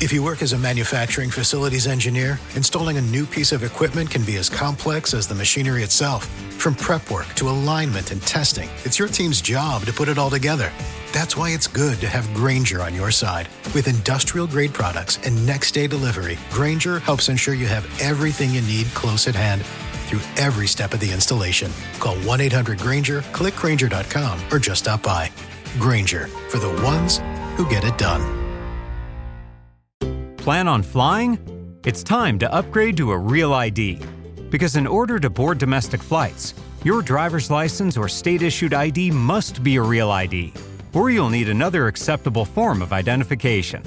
If you work as a manufacturing facilities engineer, installing a new piece of equipment can be as complex as the machinery itself. From prep work to alignment and testing, it's your team's job to put it all together. That's why it's good to have Grainger on your side. With industrial-grade products and next-day delivery, Grainger helps ensure you have everything you need close at hand through every step of the installation. Call 1-800-GRAINGER, click Grainger.com, or just stop by. Grainger, for the ones who get it done. Plan on flying? It's time to upgrade to a real ID. Because in order to board domestic flights, your driver's license or state-issued ID must be a real ID, or you'll need another acceptable form of identification.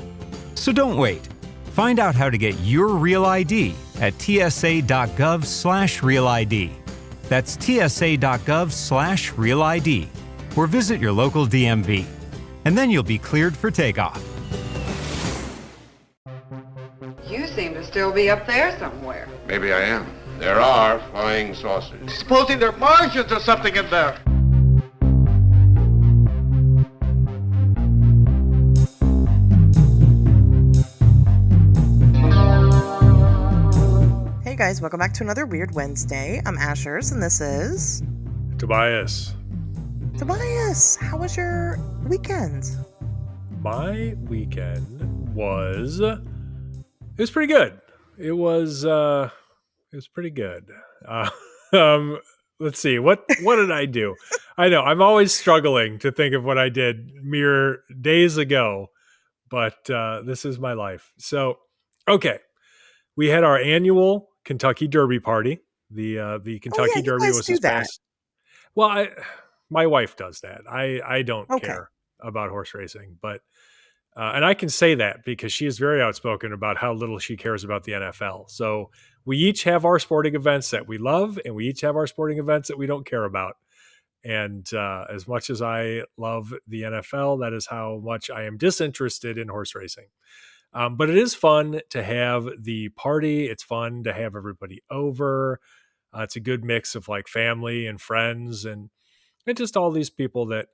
So don't wait. Find out how to get your real ID at tsa.gov/real ID. That's tsa.gov/real ID, or visit your local DMV. And then you'll be cleared for takeoff. You seem to still be up there somewhere. Maybe I am. There are flying saucers. Supposing there are Martians or something in there. Hey guys, welcome back to another Weird Wednesday. I'm asherz, and this is... Tobias. Tobias, how was your weekend? My weekend was... It was pretty good. It was pretty good. Let's see. What did I do? I know I'm always struggling to think of what I did mere days ago, but this is my life. So, okay. We had our annual Kentucky Derby party. The Kentucky Derby was this past. Well, my wife does that. I don't care about horse racing, but and I can say that because she is very outspoken about how little she cares about the NFL. So we each have our sporting events that we love, and we each have our sporting events that we don't care about. And as much as I love the NFL, that is how much I am disinterested in horse racing. But it is fun to have the party. It's fun to have everybody over. It's a good mix of like family and friends and just all these people that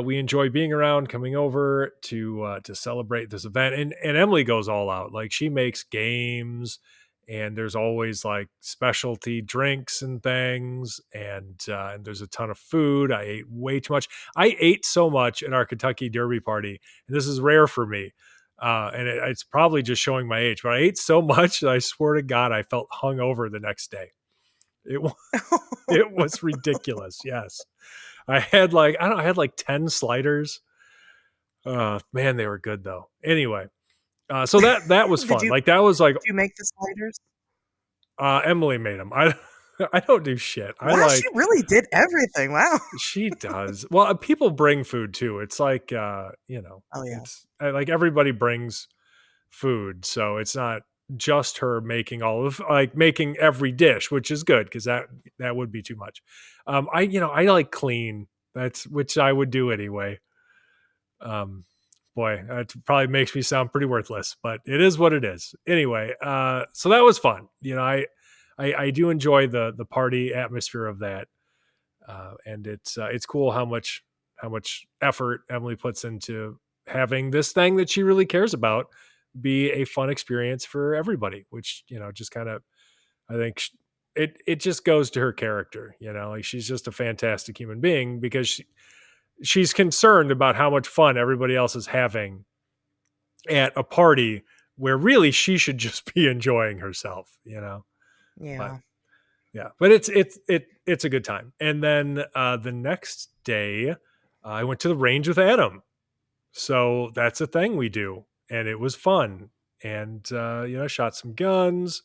we enjoy being around, coming over to celebrate this event. And Emily goes all out. Like she makes games, and there's always like specialty drinks and things. And there's a ton of food. I ate way too much. I ate so much at our Kentucky Derby party, and this is rare for me. And it's probably just showing my age, but I ate so much that I swear to God, I felt hungover the next day. It was ridiculous. Yes. I had like 10 sliders. Man, they were good though. Anyway, so that was fun. Did you make the sliders? Emily made them. I don't do shit. Wow, she really did everything. Wow. She does. Well, people bring food too. It's like, Oh yeah. It's like everybody brings food. So it's not just her making making every dish, which is good because that would be too much. I like clean. Which I would do anyway. Boy, that probably makes me sound pretty worthless, but it is what it is. Anyway, so that was fun. I do enjoy the party atmosphere of that, and it's cool how much effort Emily puts into having this thing that she really cares about be a fun experience for everybody. Which just kind of, I think it just goes to her character. Like she's just a fantastic human being because she's concerned about how much fun everybody else is having at a party where really she should just be enjoying herself. Yeah. But it's a good time. And then the next day I went to the range with Adam. So that's a thing we do. And it was fun. And, I shot some guns.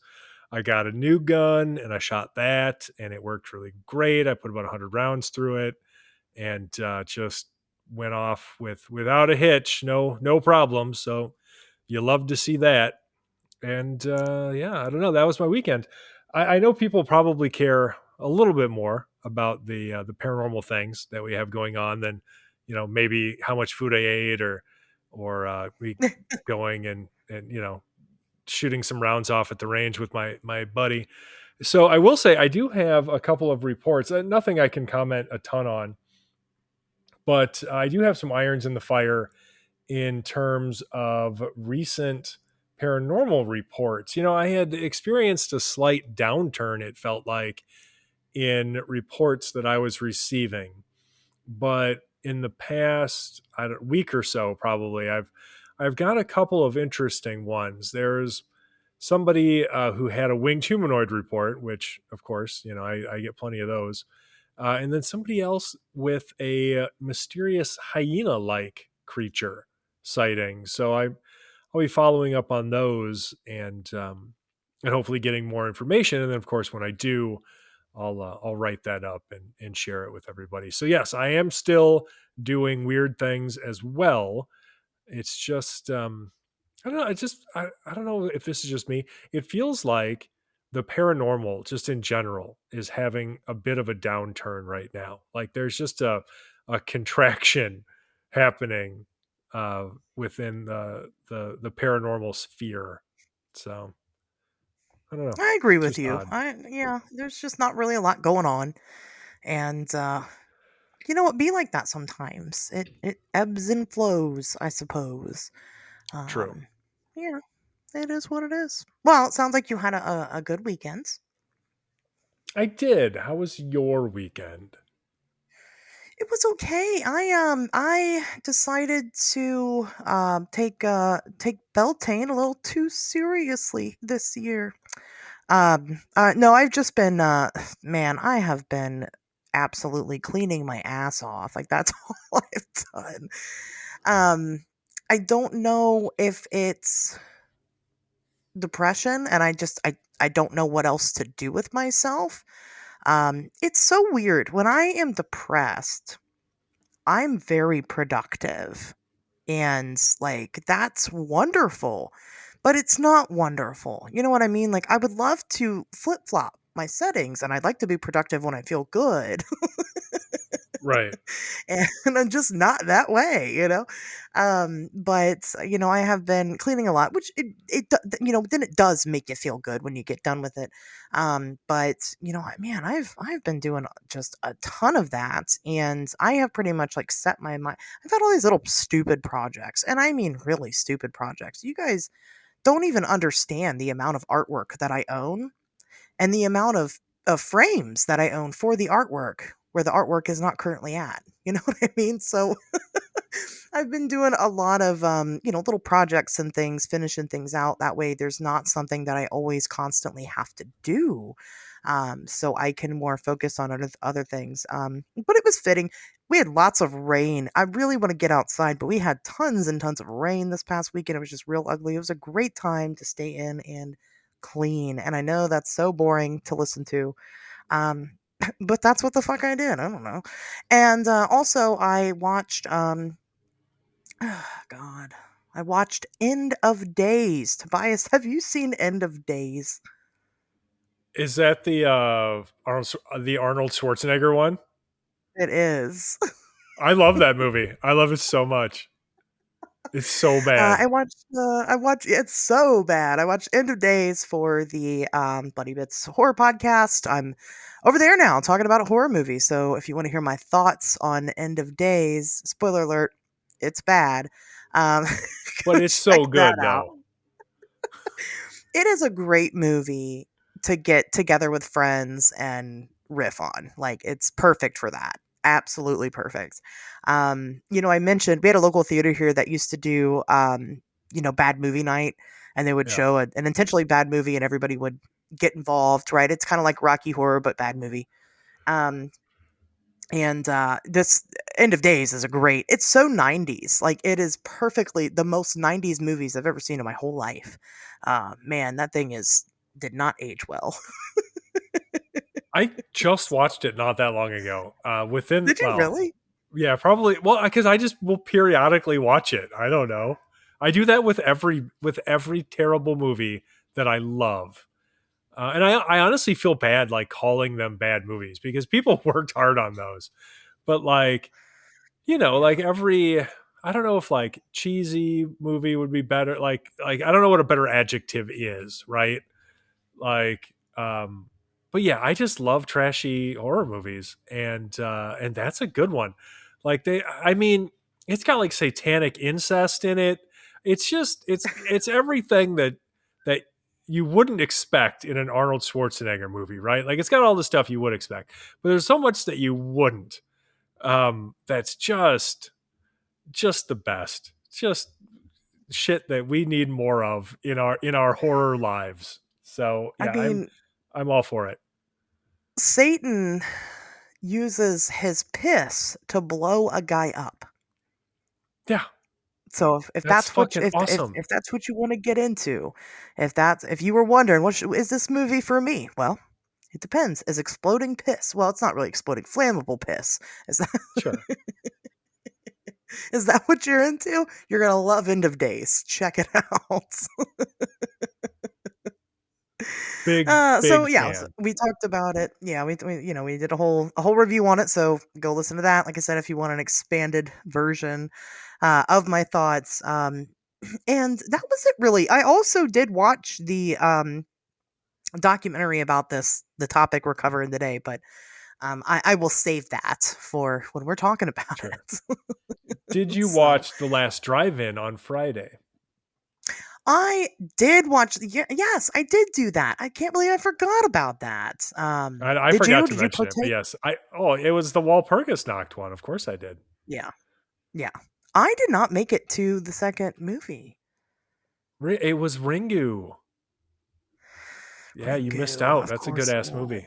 I got a new gun and I shot that and it worked really great. I put about 100 rounds through it and just went off without a hitch. No problem. So you love to see that. And I don't know. That was my weekend. I know people probably care a little bit more about the paranormal things that we have going on than, maybe how much food I ate or me going and shooting some rounds off at the range with my buddy. So I will say I do have a couple of reports, nothing I can comment a ton on, but I do have some irons in the fire in terms of recent paranormal reports. I had experienced a slight downturn, it felt like, in reports that I was receiving. But in the past week or so, probably, I've got a couple of interesting ones. There's somebody who had a winged humanoid report, which, of course, I get plenty of those. And then somebody else with a mysterious hyena-like creature sighting. So I'll be following up on those and hopefully getting more information. And then, of course, when I do, I'll write that up and share it with everybody. So yes, I am still doing weird things as well. It's just I don't know. I don't know if this is just me. It feels like the paranormal, just in general, is having a bit of a downturn right now. Like there's just a contraction happening within the paranormal sphere. So I don't know. I agree with Just you. odd. Yeah, there's just not really a lot going on, and it be like that sometimes. It ebbs and flows, I suppose. True. Um, yeah, it is what it is. Well, it sounds like you had a good weekend. I did. How was your weekend? It was okay. I decided to take Beltane a little too seriously this year. No, I've just been man, I have been absolutely cleaning my ass off. Like that's all I've done. I don't know if it's depression and I don't know what else to do with myself. It's so weird. When I am depressed, I'm very productive. And like that's wonderful. But it's not wonderful. You know what I mean? Like I would love to flip-flop my settings and I'd like to be productive when I feel good. Right. And I'm just not that way. But I have been cleaning a lot, which then it does make you feel good when you get done with it. But man, I've been doing just a ton of that, and I have pretty much like set my mind. I've had all these little stupid projects, and I mean really stupid projects. You guys don't even understand the amount of artwork that I own and the amount of frames that I own for the artwork where the artwork is not currently at. You know what I mean? So I've been doing a lot of little projects and things, finishing things out. That way there's not something that I always constantly have to do. So I can more focus on other things. But it was fitting. We had lots of rain. I really want to get outside, but we had tons and tons of rain this past weekend. It was just real ugly. It was a great time to stay in and clean. And I know that's so boring to listen to. Um, but that's what the fuck I did. I don't know. And also, I watched. God, I watched End of Days. Tobias, have you seen End of Days? Is that the Arnold Schwarzenegger one? It is. I love that movie. I love it so much. It's so bad. I watched. It's so bad. I watched End of Days for the Buddy Bits horror podcast. I'm over there now talking about a horror movie. So if you want to hear my thoughts on End of Days, spoiler alert, it's bad. Um, But go it's check so that good out. though. It is a great movie to get together with friends and riff on. Like it's perfect for that. Absolutely perfect. I mentioned we had a local theater here that used to do bad movie night, and they would Yeah. show an intentionally bad movie and everybody would get involved, right? It's kind of like Rocky Horror but bad movie. Um and this End of Days is a great. It's so 90s. Like it is perfectly the most 90s movies I've ever seen in my whole life. Man, that thing is did not age well. I just watched it not that long ago. Did you really? Yeah, probably. Well, because I just will periodically watch it. I don't know. I do that with every terrible movie that I love, and I honestly feel bad like calling them bad movies because people worked hard on those. But like like every I don't know if like cheesy movie would be better. Like I don't know what a better adjective is, right? Like but yeah, I just love trashy horror movies and that's a good one. Like I mean, it's got like satanic incest in it. It's just it's everything that you wouldn't expect in an Arnold Schwarzenegger movie, right? Like it's got all the stuff you would expect, but there's so much that you wouldn't. That's just the best. Just shit that we need more of in our horror lives. So I yeah, mean, I'm all for it. Satan uses his piss to blow a guy up. Yeah, So if that's that's what fucking awesome. if that's what you want to get into, if you were wondering is this movie for me? Well, it depends. Is exploding piss? Well, it's not really exploding, flammable piss. Is that Sure. is that what you're into? You're gonna love End of Days. Check it out. Big So big yeah, so fan. we talked about it. Yeah, we did a whole review on it. So go listen to that. Like I said, if you want an expanded version of my thoughts. And that was it really. I also did watch the documentary about the topic we're covering today, but I will save that for when we're talking about Sure. it. Did you So watch The Last Drive-In on Friday? I did watch. Yes, I did do that. I can't believe I forgot about that. I Did forgot you? to Did you mention it, but partake? yes, it was the Walpurgis Nacht one. Of course I did. Yeah, yeah. I did not make it to the second movie. It was Ringu. Yeah, you missed Ringu, out. of That's a good course it ass movie.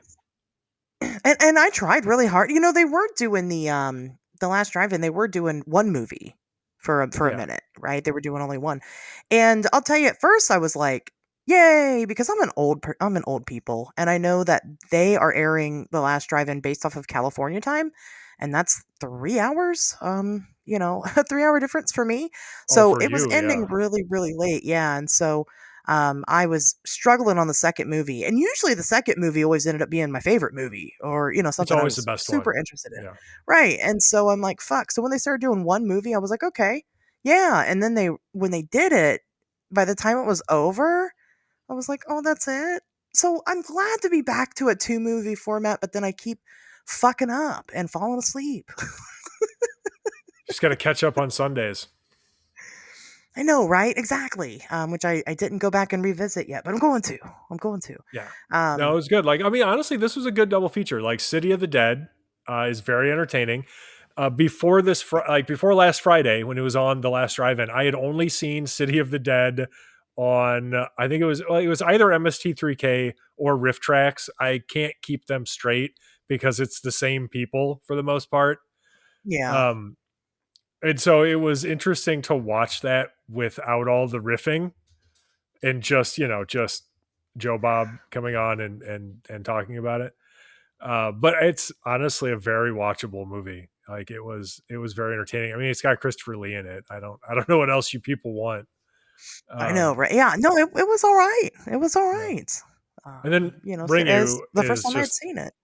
was. And I tried really hard. You know, they were doing the last drive-in. They were doing one movie for a Yeah. minute, right? They were doing only one, and I'll tell you, at first I was like, "Yay!" Because I'm an old people, and I know that they are airing the last drive-in based off of California time, and that's 3 hours. A 3 hour difference for me. Oh, So for it was you, ending yeah. really, really late. Yeah, and so I was struggling on the second movie, and usually the second movie always ended up being my favorite movie, or It's something I always the was best super one. interested in, Yeah. right? And so I'm like, fuck. So when they started doing one movie, I was like, okay, yeah. And then when they did it, by the time it was over, I was like, oh, that's it. So I'm glad to be back to a two movie format, but then I keep fucking up and falling asleep. Just got to catch up on Sundays. I know, right? Exactly. Which I didn't go back and revisit yet, but I'm going to. I'm going to. Yeah. No, it Um, was good. Like, I mean, honestly, this was a good double feature. Like, City of the Dead is very entertaining. Before before last Friday, when it was on The Last Drive-In, I had only seen City of the Dead on, I think it was either MST3K or Riff Tracks. I can't keep them straight because it's the same people for the most part. yeah. Um, and so it was interesting to watch that without all the riffing and just just Joe Bob coming on and talking about it. But it's honestly a very watchable movie. Like it was very entertaining. I mean, it's got Christopher Lee in it. I don't know what else you people want. I know, Um, right? Yeah, no, it was all right. It was all yeah. right. And then So Bring as You the first is time I had just seen it.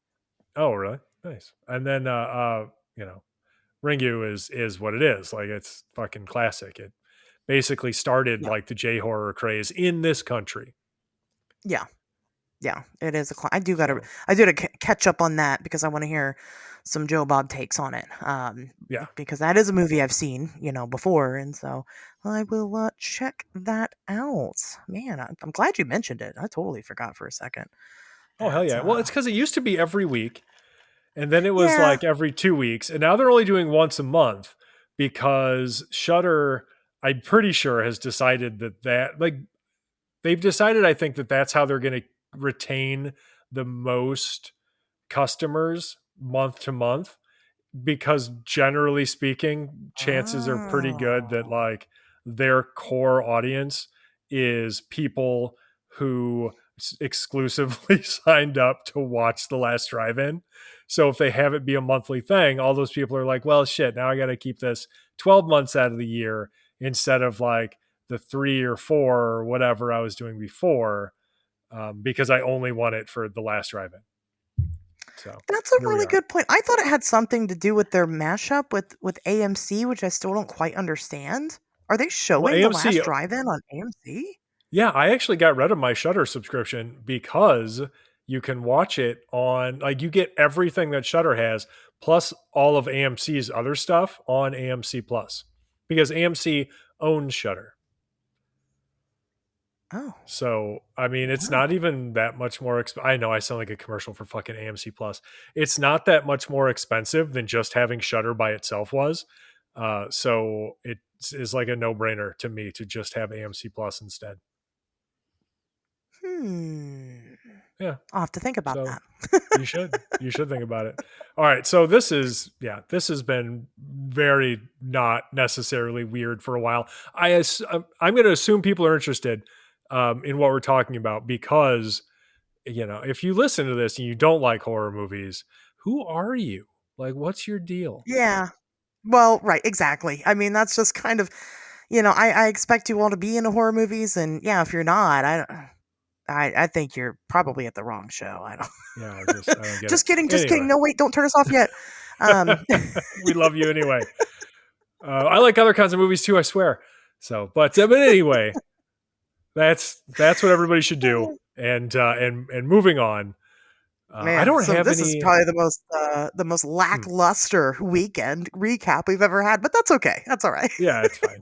oh really nice. And then you know Bring You is what it is. Like it's fucking classic. It basically started Yeah, like the J horror craze in this country. yeah, yeah. It is a. So I do to catch up on that because I want to hear some Joe Bob takes on it. yeah. Because that is a movie I've seen, before, and so I will check that out. Man, I'm glad you mentioned it. I totally forgot for a second. Oh hell That yeah. Well, it's because it used to be every week. And then it was yeah. like every 2 weeks. And now they're only doing once a month because Shutter, I'm pretty sure, has decided like they've decided, I think, that that's how they're going to retain the most customers month to month. Because generally speaking, chances are pretty good that Oh. like their core audience is people who exclusively signed up to watch The Last Drive-In. So if they have it be a monthly thing, all those people are like, well, shit, now I got to keep this 12 months out of the year instead of like the 3 or 4 or whatever I was doing before, because I only want it for The Last Drive-In. So That's a here we really are. good point. I thought it had something to do with their mashup with AMC, which I still don't quite understand. Are they Well, showing The Last AMC, Drive-In on AMC? yeah, I actually got rid of my Shutter subscription because you can watch it on like you get everything that Shutter has, plus all of AMC's other stuff on AMC Plus, because AMC owns Shudder. Oh. So, I mean, it's not even that much more. I know I sound like a commercial for fucking AMC Plus. It's not that much more expensive than just having Shudder by itself was. So it is like a no-brainer to me to just have AMC Plus instead. Yeah. I'll have to think about So that. you should think about it. All right. So this has been very not necessarily weird for a while. I'm going to assume people are interested in what we're talking about, because, if you listen to this and you don't like horror movies, who are you? Like, what's your deal? Yeah. Well, right, exactly. I mean, that's just kind of, I expect you all to be into horror movies, and yeah, if you're not, I think you're probably at the wrong show. I don't. Yeah, I don't get Just it. kidding. Just Anyway. kidding. No, wait, don't turn us off yet. We love you anyway. I like other kinds of movies too, I swear. So, but anyway, that's what everybody should do. And moving on. Man, I don't have this any. is probably the most lackluster weekend recap we've ever had, but that's okay. That's all right. Yeah, it's fine.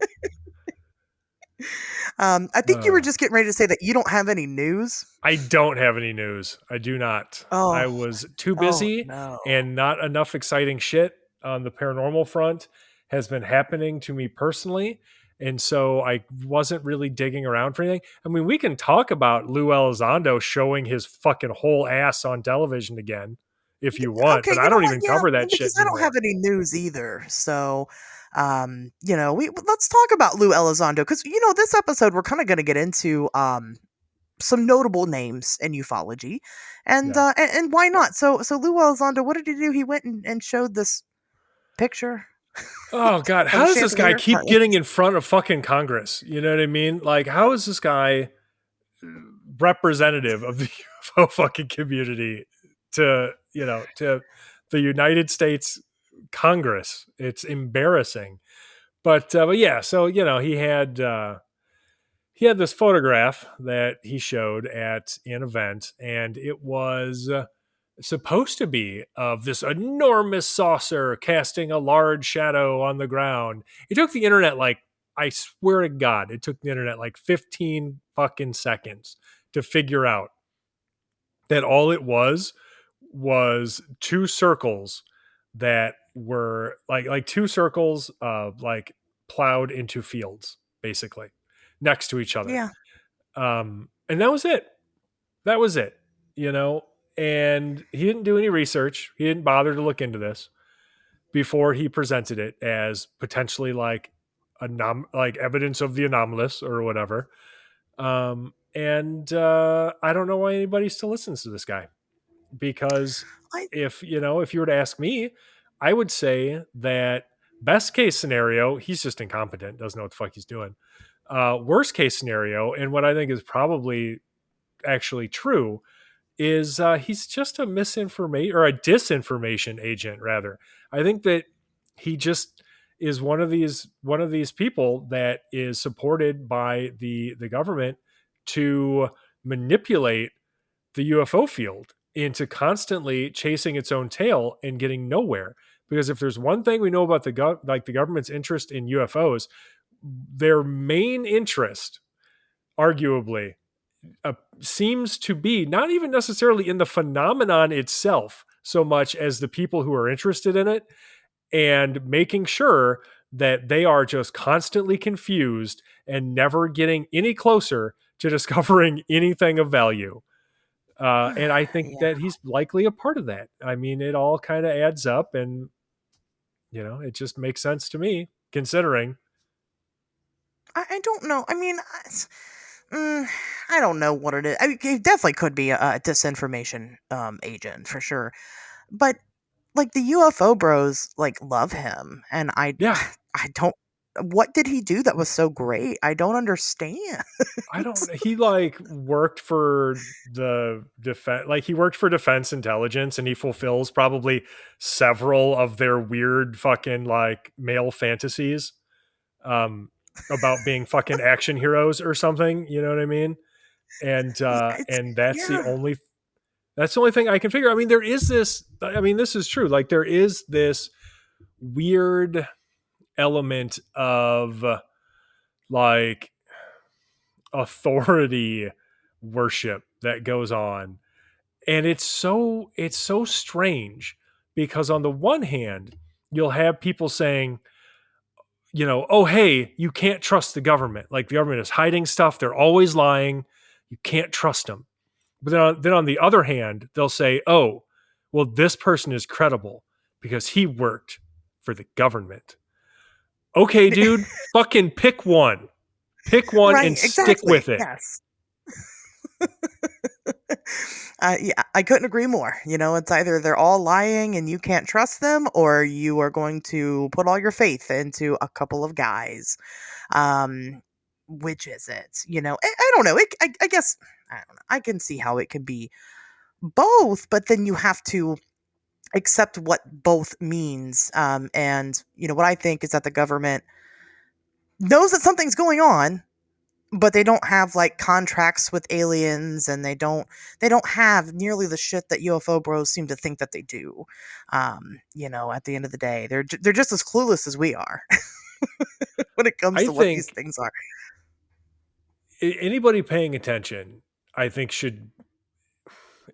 I think you were just getting ready to say that you don't have any news. I don't have any news. I do not. Oh. I was too busy, and not enough exciting shit on the paranormal front has been happening to me personally. And so I wasn't really digging around for anything. I mean, we can talk about Lou Elizondo showing his fucking whole ass on television again if you want, Okay, but I don't even cover that shit because I don't anymore. have any news either. So, let's talk about Lou Elizondo, because this episode we're kind of going to get into some notable names in ufology, and and why not? So Lou Elizondo, what did he do? He went and showed this picture. Oh God, how does this guy keep getting in front of fucking Congress? You know what I mean? Like, how is this guy representative of the UFO fucking community to the United States Congress? It's embarrassing. But yeah, so he had this photograph that he showed at an event, and it was supposed to be of this enormous saucer casting a large shadow on the ground. It took the internet, like, I swear to God, it took the internet like 15 fucking seconds to figure out that all it was two circles that were like two circles like plowed into fields, basically, next to each other. Yeah. And that was it. And he didn't do any research. He didn't bother to look into this before he presented it as potentially like evidence of the anomalous or whatever. And I don't know why anybody still listens to this guy, because if you were to ask me, I would say that best case scenario, he's just incompetent, doesn't know what the fuck he's doing. Worst case scenario, and what I think is probably actually true, is he's just a misinformation or a disinformation agent, rather. I think that he just is one of these people that is supported by the government to manipulate the UFO field into constantly chasing its own tail and getting nowhere. Because if there's one thing we know about the government's interest in UFOs, their main interest, arguably, seems to be not even necessarily in the phenomenon itself so much as the people who are interested in it, and making sure that they are just constantly confused and never getting any closer to discovering anything of value. And I think that he's likely a part of that. I mean, it all kind of adds up, and it just makes sense to me, considering. I don't know. I mean, I don't know what it is. I mean, it definitely could be a disinformation agent for sure, but like the UFO bros like love him, and I don't. What did he do that was so great? I don't understand. He worked for the defense, he worked for Defense Intelligence, and he fulfills probably several of their weird fucking male fantasies about being fucking action heroes or something. You know what I mean? And and that's That's the only thing I can figure. I mean, there is this, I mean, this is true. Like there is this weird element of like authority worship that goes on. And it's so strange because on the one hand, you'll have people saying, you know, oh, hey, you can't trust the government. Like the government is hiding stuff. They're always lying. You can't trust them. But then on the other hand, they'll say, oh, well, this person is credible because he worked for the government. Okay, dude, fucking pick one. Pick one and stick with it. Yes. Yeah, I couldn't agree more. You know, it's either they're all lying and you can't trust them, or you are going to put all your faith into a couple of guys. Which is it? You know, I don't know. I guess I don't know. I can see how it could be both, but then you have to accept what both means. And you know what I think is that the government knows that something's going on, but they don't have like contracts with aliens, and they don't have nearly the shit that UFO bros seem to think that they do. You know, at the end of the day, they're just as clueless as we are when it comes to what these things are. Anybody paying attention, I think, should,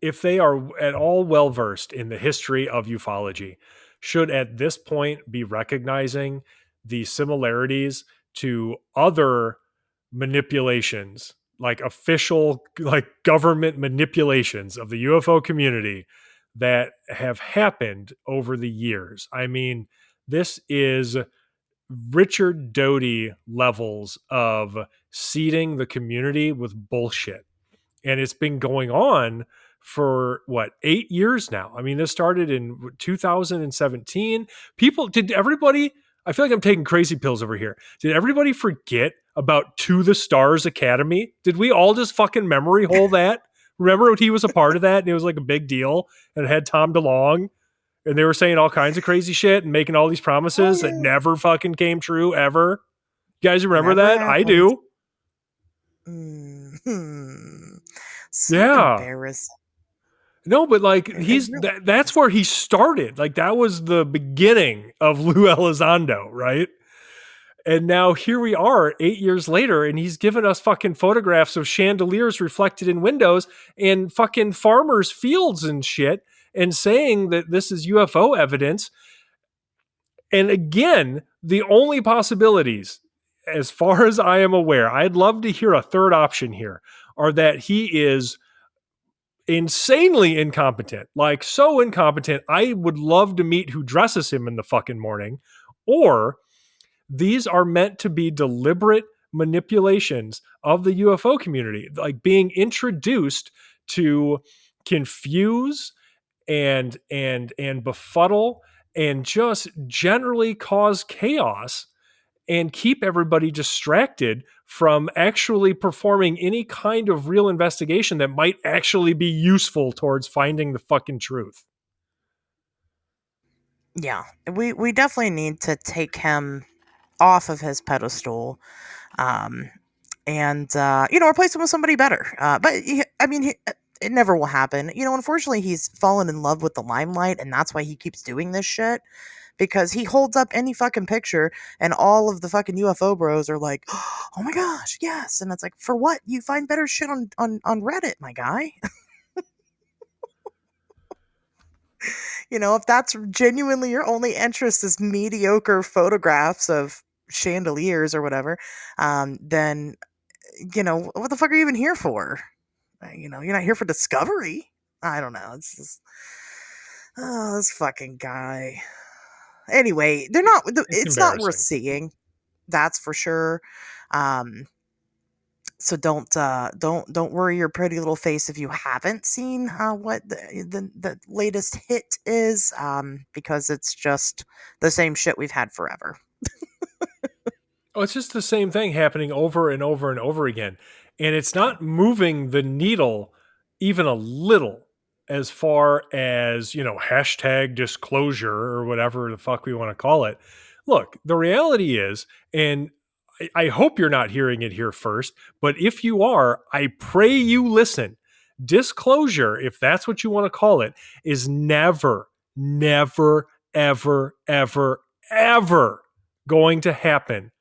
if they are at all well versed in the history of ufology, should at this point be recognizing the similarities to other manipulations, like official, like government manipulations of the UFO community that have happened over the years. I mean, this is Richard Doty levels of seeding the community with bullshit. And it's been going on for 8 years now. I mean, this started in 2017. Did everybody, I feel like I'm taking crazy pills over here. Did everybody forget about To the Stars Academy? Did we all just fucking memory hole that? Remember when he was a part of that and it was like a big deal and it had Tom DeLonge and they were saying all kinds of crazy shit and making all these promises that never fucking came true ever? You guys remember that? Happened. I do. So embarrassing. No, but like that's where he started. Like that was the beginning of Lou Elizondo, right? And now here we are 8 years later, and he's given us fucking photographs of chandeliers reflected in windows and fucking farmers' fields and shit, and saying that this is UFO evidence. And again, the only possibilities, as far as I am aware, I'd love to hear a third option here, are that he is insanely incompetent, like so incompetent, I would love to meet who dresses him in the fucking morning, or these are meant to be deliberate manipulations of the UFO community, like being introduced to confuse and befuddle and just generally cause chaos and keep everybody distracted from actually performing any kind of real investigation that might actually be useful towards finding the fucking truth. Yeah, we definitely need to take him off of his pedestal, and you know, replace him with somebody better. But it never will happen. You know, unfortunately, he's fallen in love with the limelight, and that's why he keeps doing this shit. Because he holds up any fucking picture, and all of the fucking UFO bros are like, "Oh my gosh, yes!" And it's like, for what? You find better shit on Reddit, my guy. You know, if that's genuinely your only interest is mediocre photographs of chandeliers or whatever, then, you know, what the fuck are you even here for? You know, you're not here for discovery. I don't know. It's just, oh, this fucking guy. Anyway, it's not worth seeing. That's for sure. So don't worry your pretty little face if you haven't seen what the latest hit is, because it's just the same shit we've had forever. Oh, it's just the same thing happening over and over and over again. And it's not moving the needle even a little as far as, you know, hashtag disclosure or whatever the fuck we want to call it. Look, the reality is, and I hope you're not hearing it here first, but if you are, I pray you listen. Disclosure, if that's what you want to call it, is never, ever, ever going to happen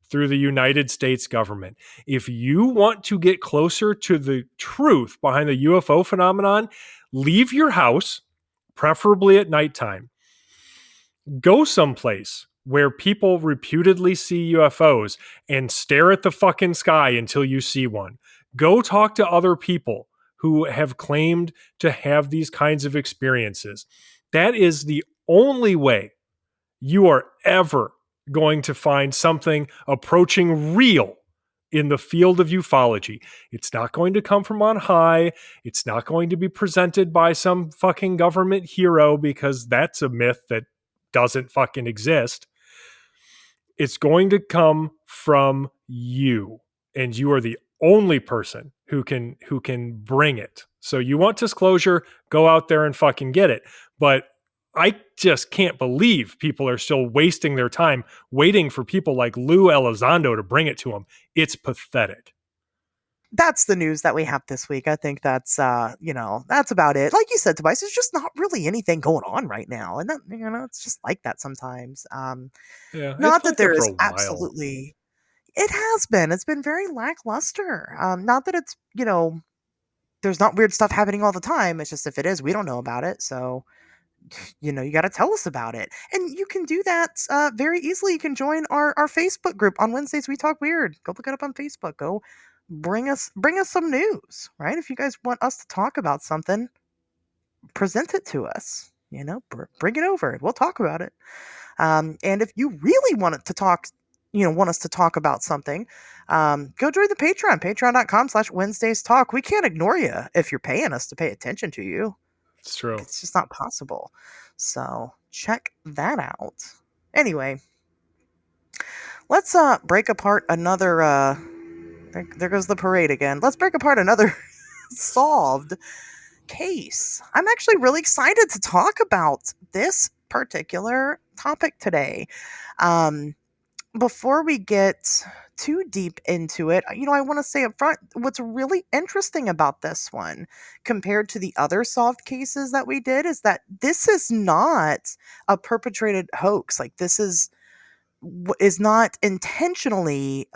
through the United States government. If you want to get closer to the truth behind the UFO phenomenon, leave your house, preferably at nighttime. Go someplace where people reputedly see UFOs and stare at the fucking sky until you see one. Go talk to other people who have claimed to have these kinds of experiences. That is the only way you are ever going to find something approaching real in the field of ufology. It's not going to come from on high. It's not going to be presented by some fucking government hero, because that's a myth that doesn't fucking exist. It's going to come from you, and you are the only person who can bring it. So you want disclosure, go out there and fucking get it. But I just can't believe people are still wasting their time waiting for people like Lou Elizondo to bring it to them. It's pathetic. That's the news that we have this week. I think that's that's about it. Like you said, Tobias, there's just not really anything going on right now, and that it's just like that sometimes. Yeah, Not that there for is a while. absolutely. It has been. It's been very lackluster. Not that it's there's not weird stuff happening all the time. It's just if it is, we don't know about it. So you got to tell us about it, and you can do that very easily. You can join our Facebook group on Wednesdays We Talk Weird. Go look it up on Facebook. Go bring us some news, right? If you guys want us to talk about something, present it to us. Bring it over. We'll talk about it. And if you really want us to talk about something, go join the Patreon, patreon.com/WednesdaysTalk. We can't ignore you if you're paying us to pay attention to you. It's true. It's just not possible. So check that out. Anyway, let's break apart another there goes the parade again. Let's break apart another solved case. I'm actually really excited to talk about this particular topic today. Before we get too deep into it, I want to say up front, what's really interesting about this one compared to the other solved cases that we did is that this is not a perpetrated hoax. Like, this is not intentionally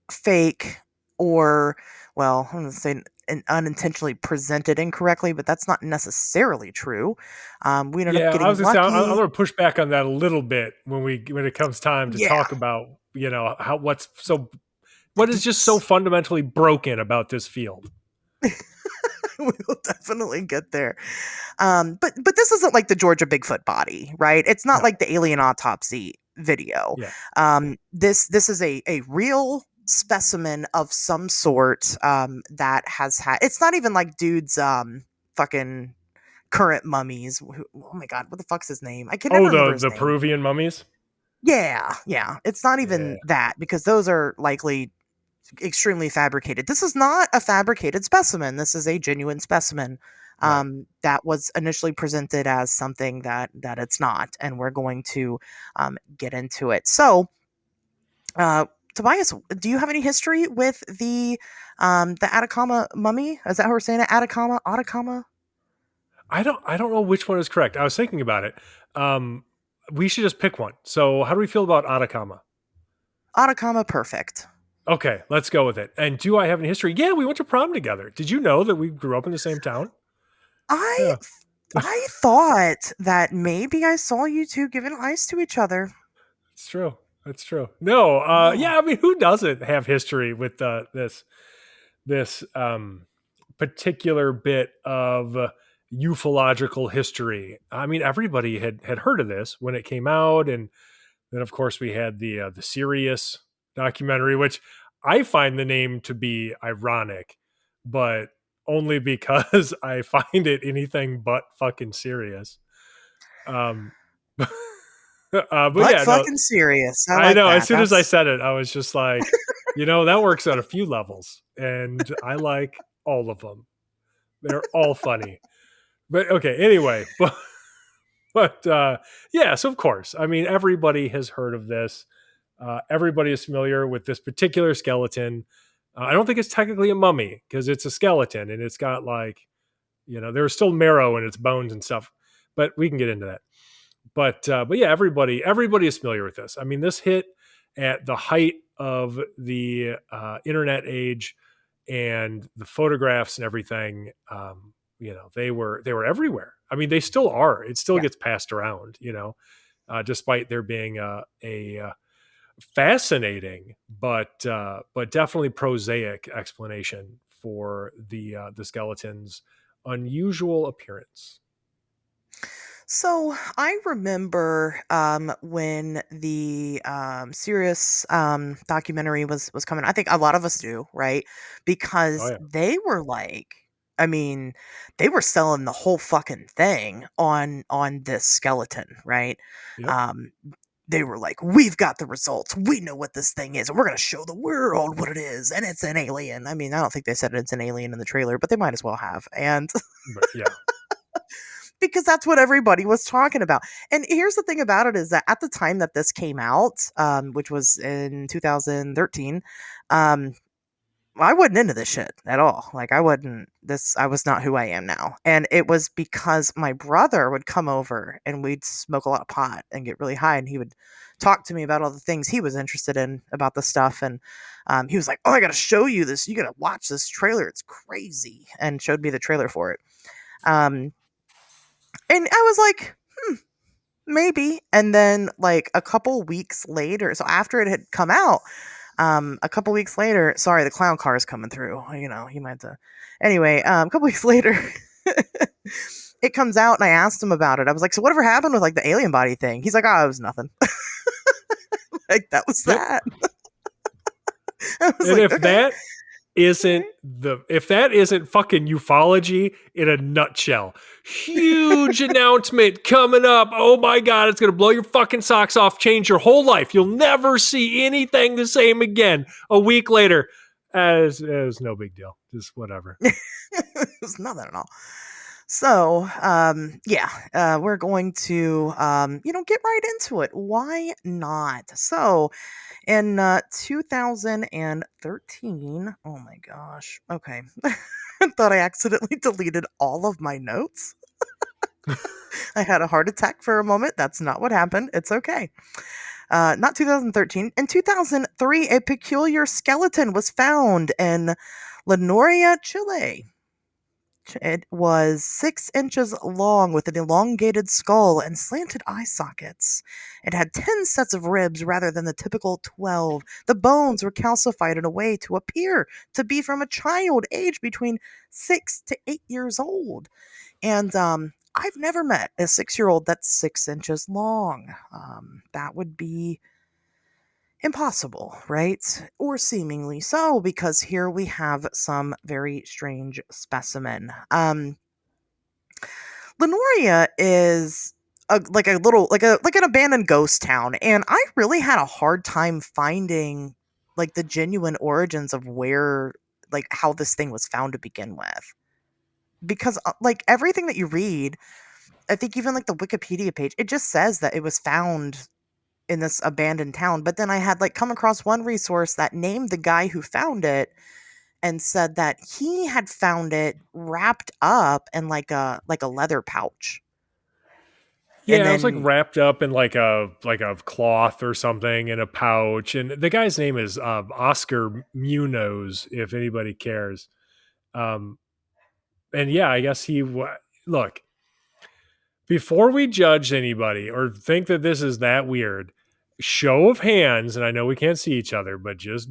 fake, or, well, I'm going to say unintentionally presented incorrectly, but that's not necessarily true. We ended up getting lucky. I'm going to push back on that a little bit when it comes time to talk about what is just so fundamentally broken about this field. We will definitely get there. But this isn't like the Georgia Bigfoot body, right? It's not like the alien autopsy video. Yeah. This is a real specimen of some sort that has had. It's not even like dude's fucking current mummies. Oh my god, what the fuck's his name? I can never remember his the name. Peruvian mummies. Yeah. It's not even that, because those are likely extremely fabricated. This is not a fabricated specimen. This is a genuine specimen that was initially presented as something that it's not, and we're going to get into it. So, Tobias, do you have any history with the Atacama mummy? Is that how we're saying it? Atacama? I don't know which one is correct. I was thinking about it. We should just pick one. So how do we feel about Atacama? Atacama, perfect. Okay, let's go with it. And do I have any history? Yeah, we went to prom together. Did you know that we grew up in the same town? I thought that maybe I saw you two giving ice to each other. It's true. That's true. No, yeah, I mean, who doesn't have history with this particular bit of ufological history? I mean, everybody had heard of this when it came out, and then of course we had the Sirius documentary, which I find the name to be ironic, but only because I find it anything but fucking serious. But fucking serious. I know. As soon as I said it, I was just like, that works on a few levels, and I like all of them. They're all funny. But okay, anyway, but yes, of course. I mean, everybody has heard of this. Everybody is familiar with this particular skeleton. I don't think it's technically a mummy because it's a skeleton and it's got like, there's still marrow in its bones and stuff, but we can get into that. But yeah, everybody is familiar with this. I mean, this hit at the height of the internet age and the photographs and everything. They were everywhere. I mean, they still are. It still gets passed around. Despite there being a fascinating but definitely prosaic explanation for the skeleton's unusual appearance. So I remember when the Sirius documentary was coming. I think a lot of us do, right? Because they were like, I mean, they were selling the whole fucking thing on this skeleton, right? Yep. They were like, we've got the results. We know what this thing is, and we're going to show the world what it is. And it's an alien. I mean, I don't think they said it's an alien in the trailer, but they might as well have. And yeah. Because that's what everybody was talking about. And here's the thing about it is that at the time that this came out, which was in 2013, I wasn't into this shit at all. Like I was not who I am now. And it was because my brother would come over and we'd smoke a lot of pot and get really high, and he would talk to me about all the things he was interested in about the stuff. And he was like, oh, I got to show you this. You got to watch this trailer. It's crazy. And showed me the trailer for it. And I was like, maybe. And then like a couple weeks later, so after it had come out, a couple weeks later, sorry, the clown car is coming through. You might have to. Anyway, a couple weeks later, it comes out, and I asked him about it. I was like, so whatever happened with like the alien body thing? He's like, oh, it was nothing. Like that was that. I was and like, if okay. if that isn't fucking ufology in a nutshell, huge announcement coming up. Oh my God, it's going to blow your fucking socks off, change your whole life. You'll never see anything the same again. A week later, it was no big deal. Just whatever. It was nothing at all. So, we're going to, get right into it. Why not? So, in 2013, oh my gosh. Okay. I thought I accidentally deleted all of my notes. I had a heart attack for a moment. That's not what happened. It's okay. Not 2013. In 2003, a peculiar skeleton was found in Lenoria, Chile. It was 6 inches long with an elongated skull and slanted eye sockets. It had 10 sets of ribs rather than the typical 12. The bones were calcified in a way to appear to be from a child aged between 6 to 8 years old. And I've never met a 6-year-old that's 6 inches long. That would be impossible, right? Or seemingly so, because here we have some very strange specimen. Lenoria is like an abandoned ghost town, and I really had a hard time finding like the genuine origins of where, like, how this thing was found to begin with, because like everything that you read, I think even like the Wikipedia page, it just says that it was found in this abandoned town. But then I had like come across one resource that named the guy who found it and said that he had found it wrapped up in like a leather pouch. And Yeah, it was like then wrapped up in like a cloth or something in a pouch. And the guy's name is Oscar Munoz, if anybody cares. And yeah, I guess look, before we judge anybody or think that this is that weird, show of hands, and I know we can't see each other, but just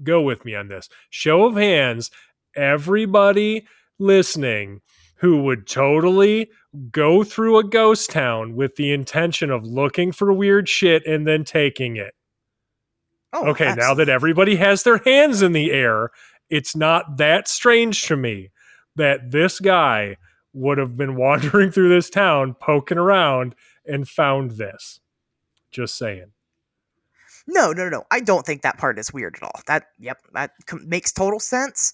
go with me on this. Show of hands, everybody listening who would totally go through a ghost town with the intention of looking for weird shit and then taking it. Okay, absolutely. now that everybody has their hands in the air, it's not that strange to me that this guy would have been wandering through this town, poking around, and found this. Just saying. No. I don't think that part is weird at all. That makes total sense.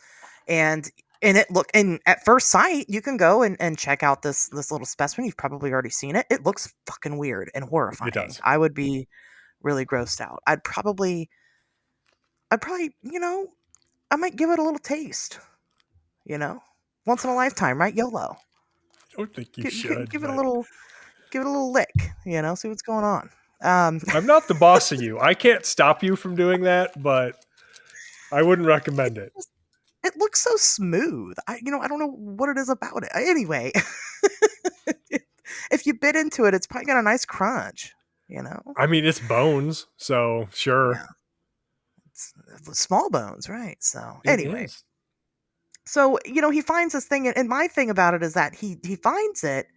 And at first sight, you can go and check out this little specimen. You've probably already seen it. It looks fucking weird and horrifying. It does. I would be really grossed out. I'd probably I'd probably, I might give it a little taste, once in a lifetime, right? YOLO. I don't think you should, Give it a but little, lick, see what's going on. Um, I'm not the boss of you. I can't stop you from doing that, but I wouldn't recommend it. it looks so smooth. I don't know what it is about it. Anyway, if you bit into it, it's probably got a nice crunch, I mean, it's bones, so sure. Yeah. It's small bones, right? So It anyway, is. so he finds this thing, and my thing about it is that he finds it,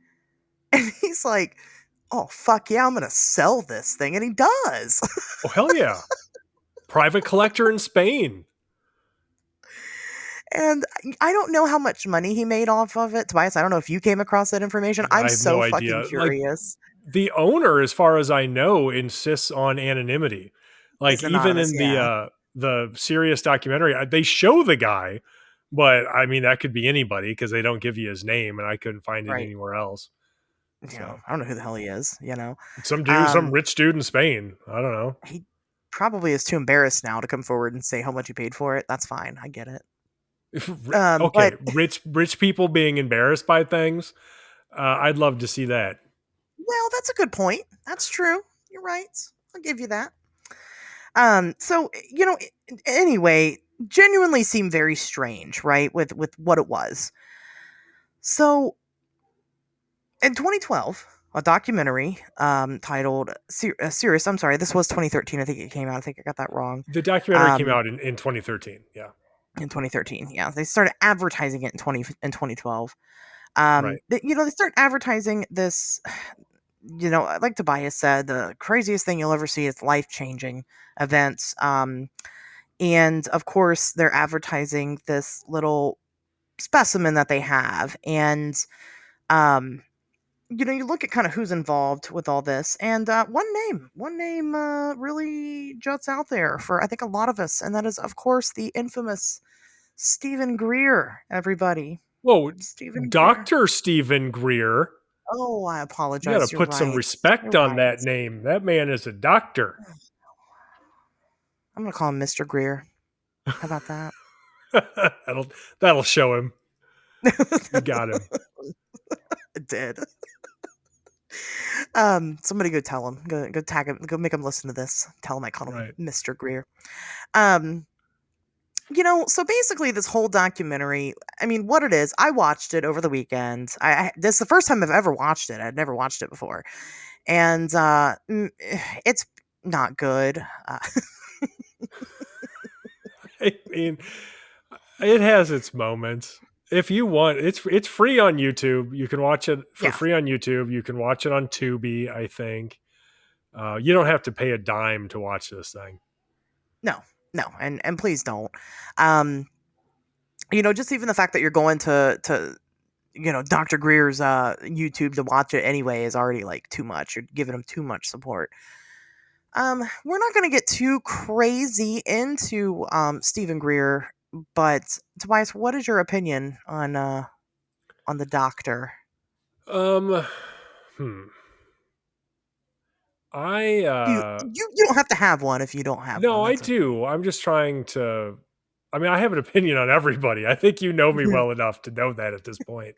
and he's like, "Oh fuck yeah, I'm gonna sell this thing," and he does. Oh, hell yeah. Private collector in Spain. And I don't know how much money he made off of it, Tobias. I don't know if you came across that information. I'm I have so no fucking idea. Like, curious. the owner, as far as I know, insists on anonymity. Like, He's even anonymous, in yeah. the serious documentary, they show the guy, but I mean, that could be anybody because they don't give you his name, and I couldn't find it Right. anywhere else. Yeah, So I don't know who the hell he is, some rich dude in Spain. I don't know. He probably is too embarrassed now to come forward and say how much he paid for it. That's fine. I get it. Okay, But rich people being embarrassed by things. I'd love to see that. well, that's a good point. That's true. You're right. I'll give you that. So anyway, genuinely seemed very strange, right? With what it was. So in 2012, a documentary titled Serious. I'm sorry, this was 2013. I think it came out. I think I got that wrong. The documentary came out in 2013. Yeah. In 2013. Yeah, they started advertising it in 2012. Right. They start advertising this. Like Tobias said, the craziest thing you'll ever see is life-changing events. And of course, they're advertising this little specimen that they have, and you look at kind of who's involved with all this, and one name really juts out there for I think a lot of us, and that is of course the infamous Stephen Greer. Everybody, Whoa, Stephen Greer. Dr. Stephen Greer. Oh, I You got apologize. to You're put some right. respect You're on right. that name. That man is a doctor. I'm gonna call him Mr. Greer. How about that? that'll show him. You got him. It did. Somebody go tell him. Go tag him. Go make him listen to this. Tell him I called him Right. Mr. Greer. So basically this whole documentary, I mean, what it is, I watched it over the weekend. This is the first time I've ever watched it. I'd never watched it before. And it's not good. I mean, it has its moments. If you want, it's free on YouTube. You can watch it for Yeah. free on YouTube. You can watch it on Tubi, I think. You don't have to pay a dime to watch this thing. No, and please don't. Just even the fact that you're going to Dr. Greer's YouTube to watch it anyway is already like too much. You're giving him too much support. We're not going to get too crazy into Stephen Greer, but Tobias, what is your opinion on the doctor? You don't have to have one if you don't have one. No, I do. I'm just trying to. I mean, I have an opinion on everybody. I think you know me well enough to know that at this point.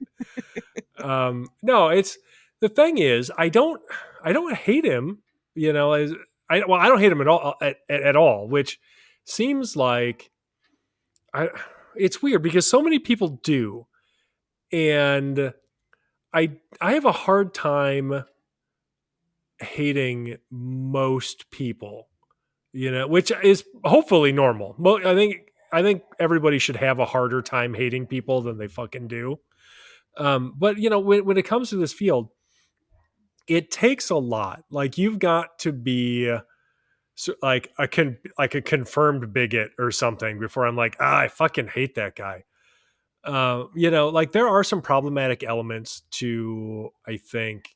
No, it's the thing is, I don't hate him. I don't hate him at all, which seems like it's weird because so many people do, and I have a hard time hating most people. Which is hopefully normal. I think everybody should have a harder time hating people than they fucking do. But when it comes to this field, it takes a lot. Like you've got to be like a confirmed bigot or something before I'm like, I fucking hate that guy. Like there are some problematic elements to, I think,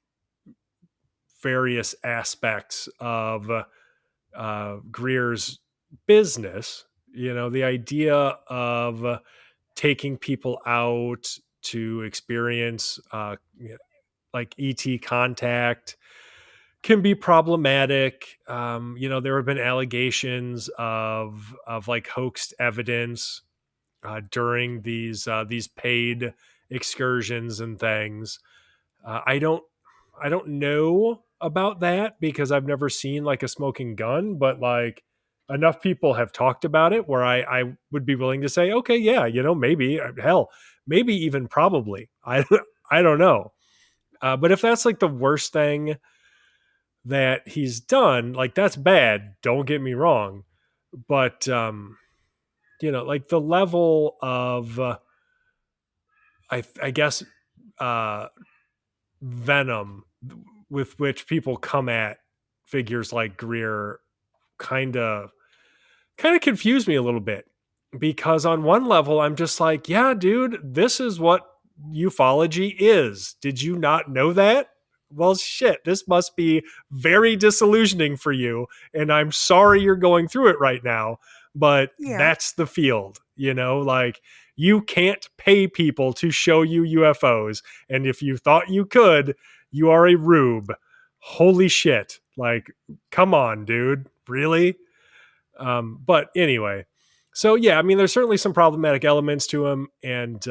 various aspects of Greer's business. The idea of taking people out to experience like ET contact, can be problematic. There have been allegations of like hoaxed evidence during these paid excursions and things. I don't know about that because I've never seen like a smoking gun, but like enough people have talked about it where I would be willing to say, okay, yeah, maybe, hell, maybe even probably. I don't know. But if that's like the worst thing that he's done, like that's bad. Don't get me wrong, but like the level of I guess uh, venom with which people come at figures like Greer kind of confused me a little bit, because on one level I'm just like, yeah, dude, this is what ufology is. Did you not know that? Well, shit, this must be very disillusioning for you, and I'm sorry you're going through it right now, but Yeah. that's the field, like you can't pay people to show you UFOs, and if you thought you could, you are a rube. Holy shit. Like, come on, dude. Really? But anyway, so yeah, I mean, there's certainly some problematic elements to him and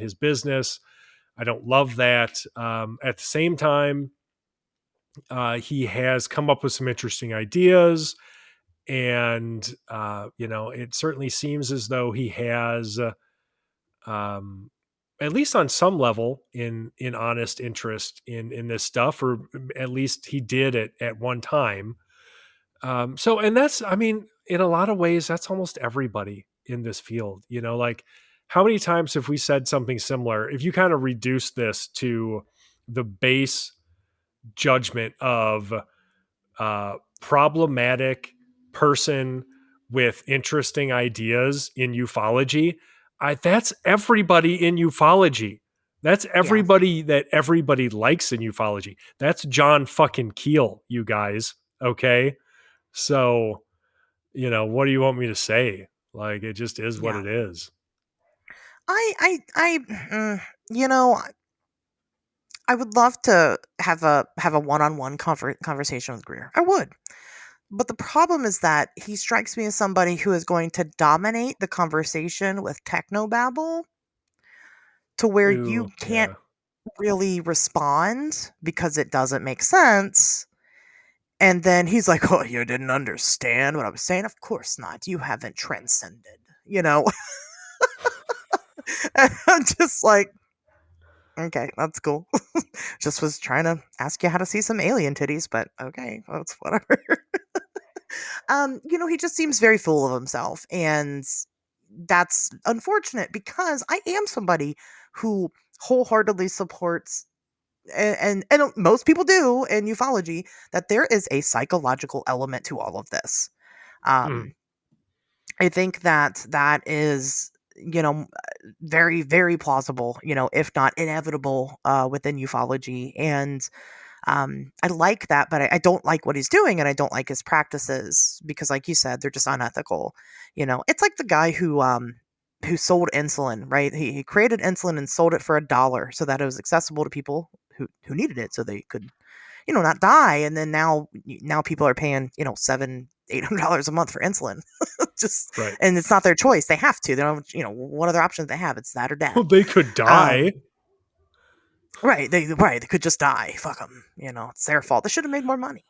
his business. I don't love that. At the same time, he has come up with some interesting ideas, and it certainly seems as though he has, um, at least on some level, in honest interest in this stuff, or at least he did at one time. And that's, I mean, in a lot of ways, that's almost everybody in this field. Like how many times have we said something similar? If you kind of reduce this to the base judgment of problematic person with interesting ideas in ufology, that's everybody in ufology. That's Yeah. everybody that everybody likes in ufology. That's John fucking Keel, you guys. Okay. So, what do you want me to say? Like, it just is what Yeah. it is. I you know, I would love to have a one-on-one conversation with Greer. I would. But the problem is that he strikes me as somebody who is going to dominate the conversation with technobabble to where you Ooh, can't yeah. really respond because it doesn't make sense. And then he's like, "Oh, you didn't understand what I was saying? Of course not. You haven't transcended." You know? And I'm just like, okay, that's cool. Just was trying to ask you how to see some alien titties, but okay, that's whatever. He just seems very full of himself, and that's unfortunate because I am somebody who wholeheartedly supports, and most people do in ufology, that there is a psychological element to all of this. Mhm. Um, I think that that is, very, very plausible, if not inevitable, within ufology. And I like that, but I don't like what he's doing, and I don't like his practices because, like you said, they're just unethical. It's like the guy who sold insulin, right? He created insulin and sold it for $1 so that it was accessible to people who needed it, so they could, not die. And then now people are paying, $700-800 a month for insulin, just, Right. and it's not their choice. They have to. They don't, what other options they have? It's that or death. Well, they could die. Um, right. They could just die. Fuck them. It's their fault. They should have made more money.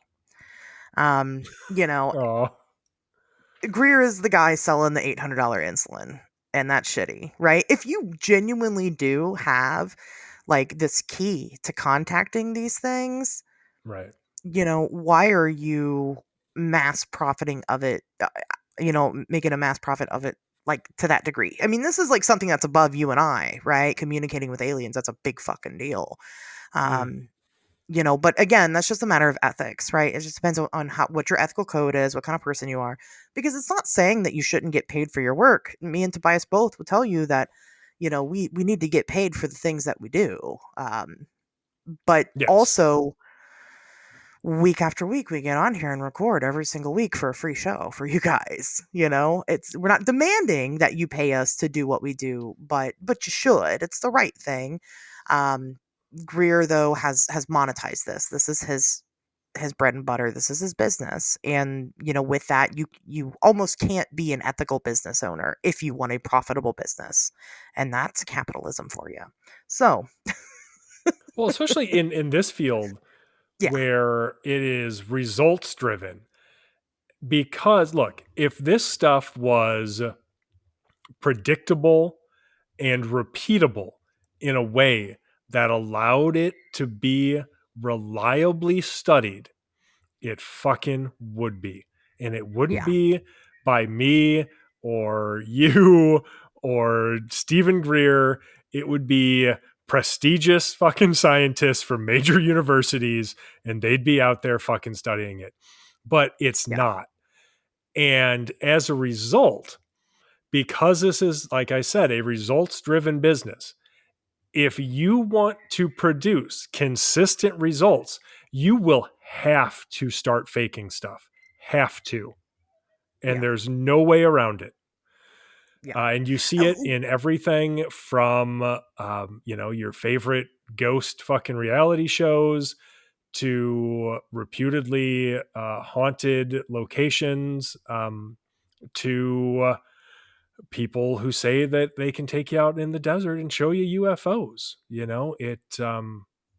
Um, you know, Oh, Greer is the guy selling the $800 insulin, and that's shitty, right? If you genuinely do have like this key to contacting these things, right. why are you mass profiting of it? Making a mass profit of it, like, to that degree. I mean, this is like something that's above you and I, right? Communicating with aliens, that's a big fucking deal. Mm. Um, but again, that's just a matter of ethics, right? It just depends on what your ethical code is, what kind of person you are, because it's not saying that you shouldn't get paid for your work. Me and Tobias both will tell you that, we need to get paid for the things that we do. But Yes. also, week after week, we get on here and record every single week for a free show for you guys. We're not demanding that you pay us to do what we do, but you should. It's the right thing. Um, Greer though has monetized this. This is his bread and butter. This is his business. And, with that, you almost can't be an ethical business owner if you want a profitable business. And that's capitalism for you. So, Well, especially in this field yeah, where it is results driven. Because look, if this stuff was predictable and repeatable in a way that allowed it to be reliably studied, it fucking would be. And it wouldn't yeah, be by me or you or Stephen Greer. It would be prestigious fucking scientists from major universities, and they'd be out there fucking studying it. But it's yeah, not. And as a result, because this is, like I said, a results driven business, if you want to produce consistent results, you will have to start faking stuff. Have to. And yeah, there's no way around it. yeah. And you see it in everything from, your favorite ghost fucking reality shows to reputedly haunted locations, to people who say that they can take you out in the desert and show you UFOs.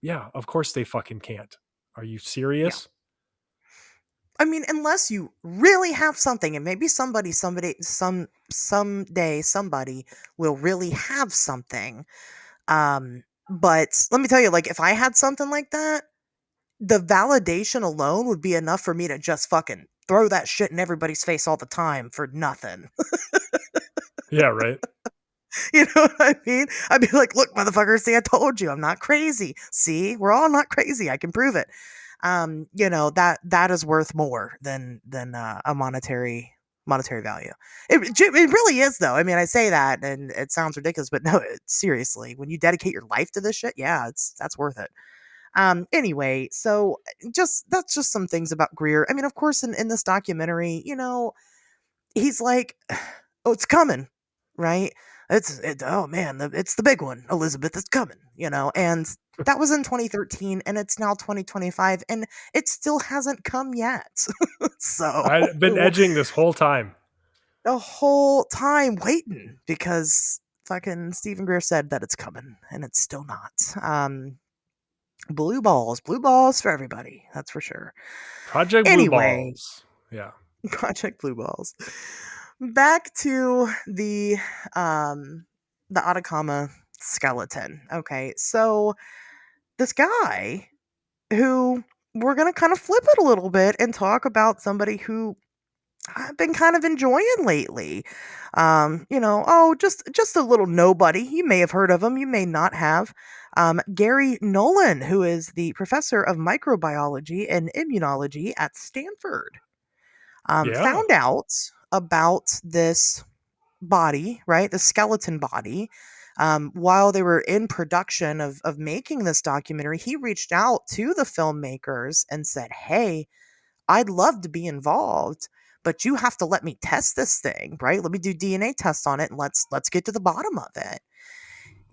Yeah, of course they fucking can't. Are you Yeah. serious? I mean, unless you really have something, and maybe someday somebody will really have something. But let me tell you, like, if I had something like that, the validation alone would be enough for me to just fucking throw that shit in everybody's face all the time for nothing. Yeah, right. You know what I mean? I'd be like, look, motherfucker, see, I told you I'm not crazy. See, we're all not crazy. I can prove it. That is worth more than a monetary value. It really is, though. I mean, I say that and it sounds ridiculous, but no, seriously, when you dedicate your life to this shit, yeah, that's worth it. Anyway, so just that's just some things about Greer. I mean, of course, in this documentary, he's like, "Oh, it's coming, right? Oh man, it's the big one, Elizabeth. It's coming, And that was in 2013, and it's now 2025, and it still hasn't come yet. So I've been edging this whole time. the whole time waiting because fucking Stephen Greer said that it's coming, and it's still not. Blue balls for everybody. That's for sure. Project Blue Anyway, Balls. Yeah. Project Blue Balls. Back to the Atacama Skeleton. Okay, so this guy who we're gonna kind of flip it a little bit and talk about somebody who I've been kind of enjoying lately. Just a little nobody. You may have heard of him, you may not have. Gary Nolan, who is the professor of microbiology and immunology at Stanford, Yeah. found out about this body, right? The skeleton body. While they were in production of making this documentary, he reached out to the filmmakers and said, "Hey, I'd love to be involved, but you have to let me test this thing, right? Let me do DNA tests on it and let's get to the bottom of it."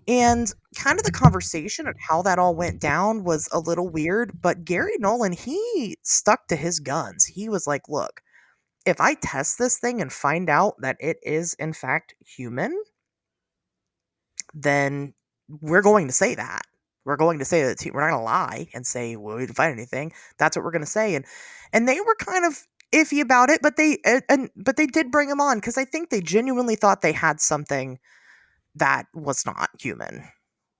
And kind of the conversation and how that all went down was a little weird, but Gary Nolan, he stuck to his guns. He was like, "Look, if I test this thing and find out that it is in fact human, then we're going to say that. We're going to say that we're not going to lie and say, well, we didn't find anything. That's what we're going to say." And they were kind of iffy about it, but they did bring him on because I think they genuinely thought they had something that was not human.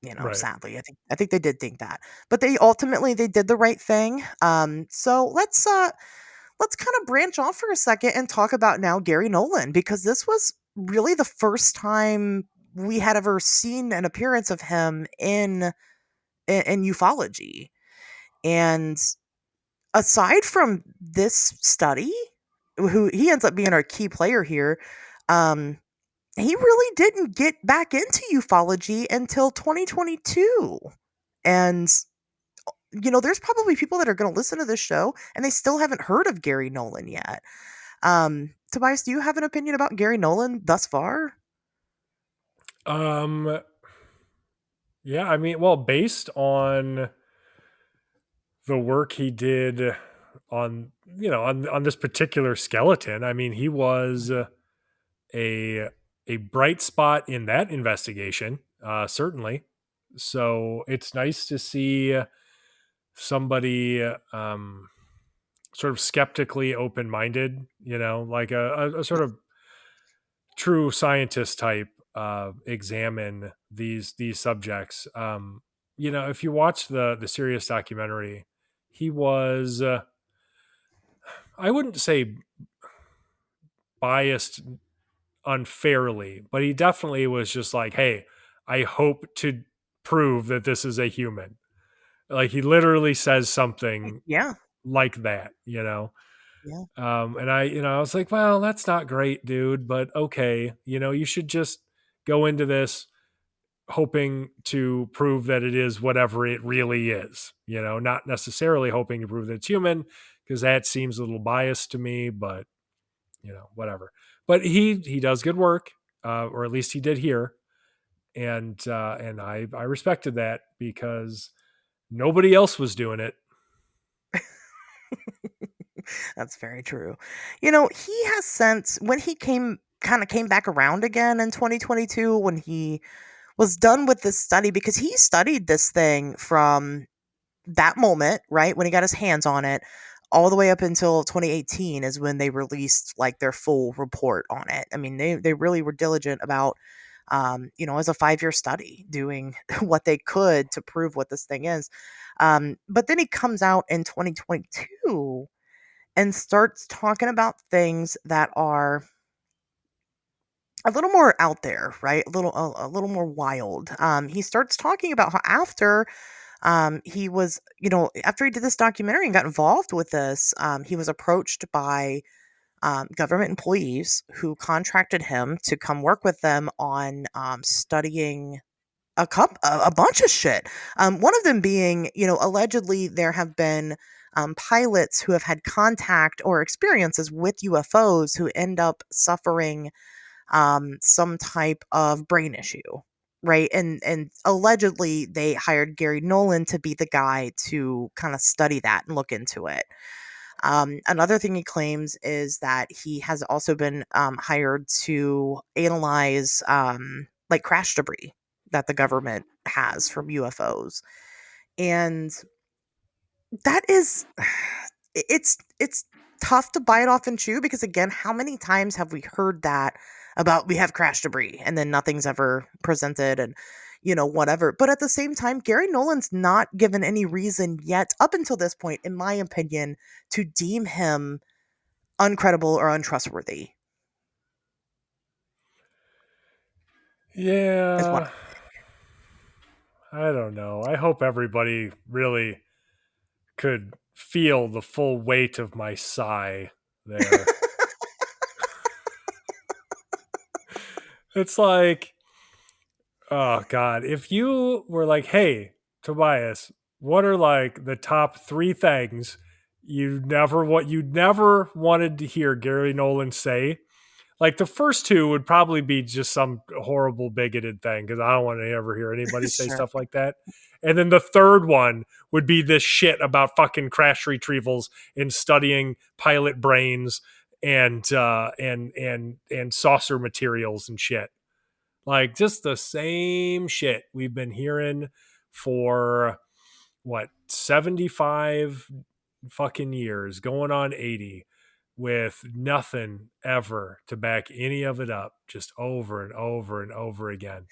Right. Sadly, I think they did think that, but they did the right thing. So let's kind of branch off for a second and talk about now Gary Nolan, because this was really the first time we had ever seen an appearance of him in ufology. And aside from this study, who he ends up being our key player here, um, he really didn't get back into ufology until 2022. And there's probably people that are going to listen to this show and they still haven't heard of Gary Nolan yet. Tobias, do you have an opinion about Gary Nolan thus far? Um Yeah, I mean, well, based on the work he did on, on this particular skeleton, I mean, he was a a bright spot in that investigation, certainly. So it's nice to see somebody sort of skeptically open minded, like a sort of true scientist type examine these subjects. If you watch the serious documentary, he was I wouldn't say biased unfairly, but he definitely was just like, hey, I hope to prove that this is a human. Like he literally says something Yeah. like that. Yeah. And I was like, well, that's not great, dude, but okay, you should just go into this hoping to prove that it is whatever it really is, not necessarily hoping to prove that it's human, because that seems a little biased to me, but whatever. But he does good work, or at least he did here, and I respected that because nobody else was doing it. That's very true. He has since when he came back around again in 2022 when he was done with this study because he studied this thing from that moment, right? When he got his hands on it, all the way up until 2018 is when they released like their full report on it. I mean, they really were diligent about as a 5-year study doing what they could to prove what this thing is. But then he comes out in 2022 and starts talking about things that are a little more out there, right? A little more wild. He starts talking about how he was, after he did this documentary and got involved with this, he was approached by government employees who contracted him to come work with them on studying a bunch of shit. One of them being, allegedly there have been pilots who have had contact or experiences with UFOs who end up suffering some type of brain issue, right? And allegedly they hired Gary Nolan to be the guy to kind of study that and look into it. Another thing he claims is that he has also been hired to analyze like crash debris that the government has from UFOs. And that is it's tough to bite off and chew because again, how many times have we heard that about we have crash debris and then nothing's ever presented and whatever. But at the same time, Gary Nolan's not given any reason yet up until this point, in my opinion, to deem him uncredible or untrustworthy. Is what Yeah, I don't know. I hope everybody really could feel the full weight of my sigh there. It's like, oh God, if you were like, hey, Tobias, what are like the top 3 things you never wanted to hear Gary Nolan say? Like the first 2 would probably be just some horrible bigoted thing because I don't want to ever hear anybody say sure. stuff like that. And then the third one would be this shit about fucking crash retrievals and studying pilot brains and saucer materials and shit. Like just the same shit we've been hearing for what 75 fucking years, going on 80, with nothing ever to back any of it up, just over and over and over again.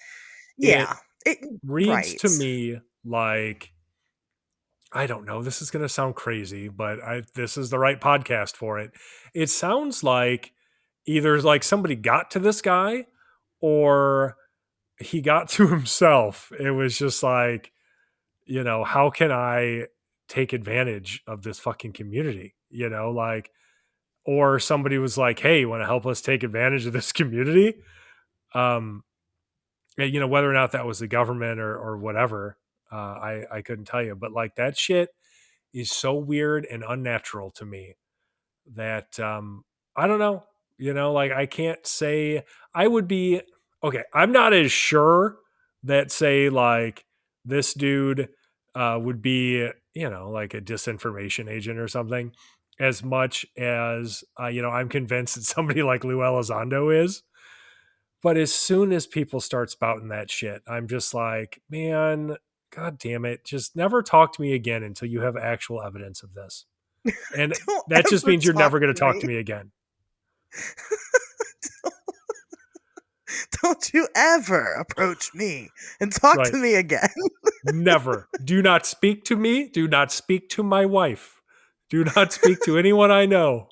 It Yeah. It reads right. to me like, I don't know, this is going to sound crazy, but this is the right podcast for it. It sounds like either like somebody got to this guy or he got to himself. It was just like, how can I take advantage of this fucking community? Like, or somebody was like, hey, you want to help us take advantage of this community? Um, whether or not that was the government or whatever, I couldn't tell you. But like that shit is so weird and unnatural to me that I don't know. Like I can't say I would be okay. I'm not as sure that say like this dude would be, like a disinformation agent or something, as much as, I'm convinced that somebody like Lou Elizondo is. But as soon as people start spouting that shit, I'm just like, man, God damn it. Just never talk to me again until you have actual evidence of this. And Don't that just ever means you're talk never going to to talk me. to me again. Don't you ever approach me and talk Right. to me again. Never. Do not speak to me. Do not speak to my wife. Do not speak to anyone I know.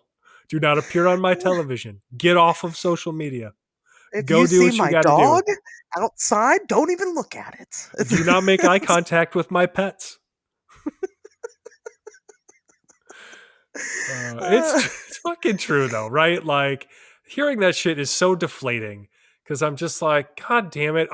Do not appear on my television. Get off of social media. If Go you do see what you my got to dog do. outside, don't even look at it. Do not make eye contact with my pets. It's fucking true though, right? Like hearing that shit is so deflating because I'm just like, God damn it.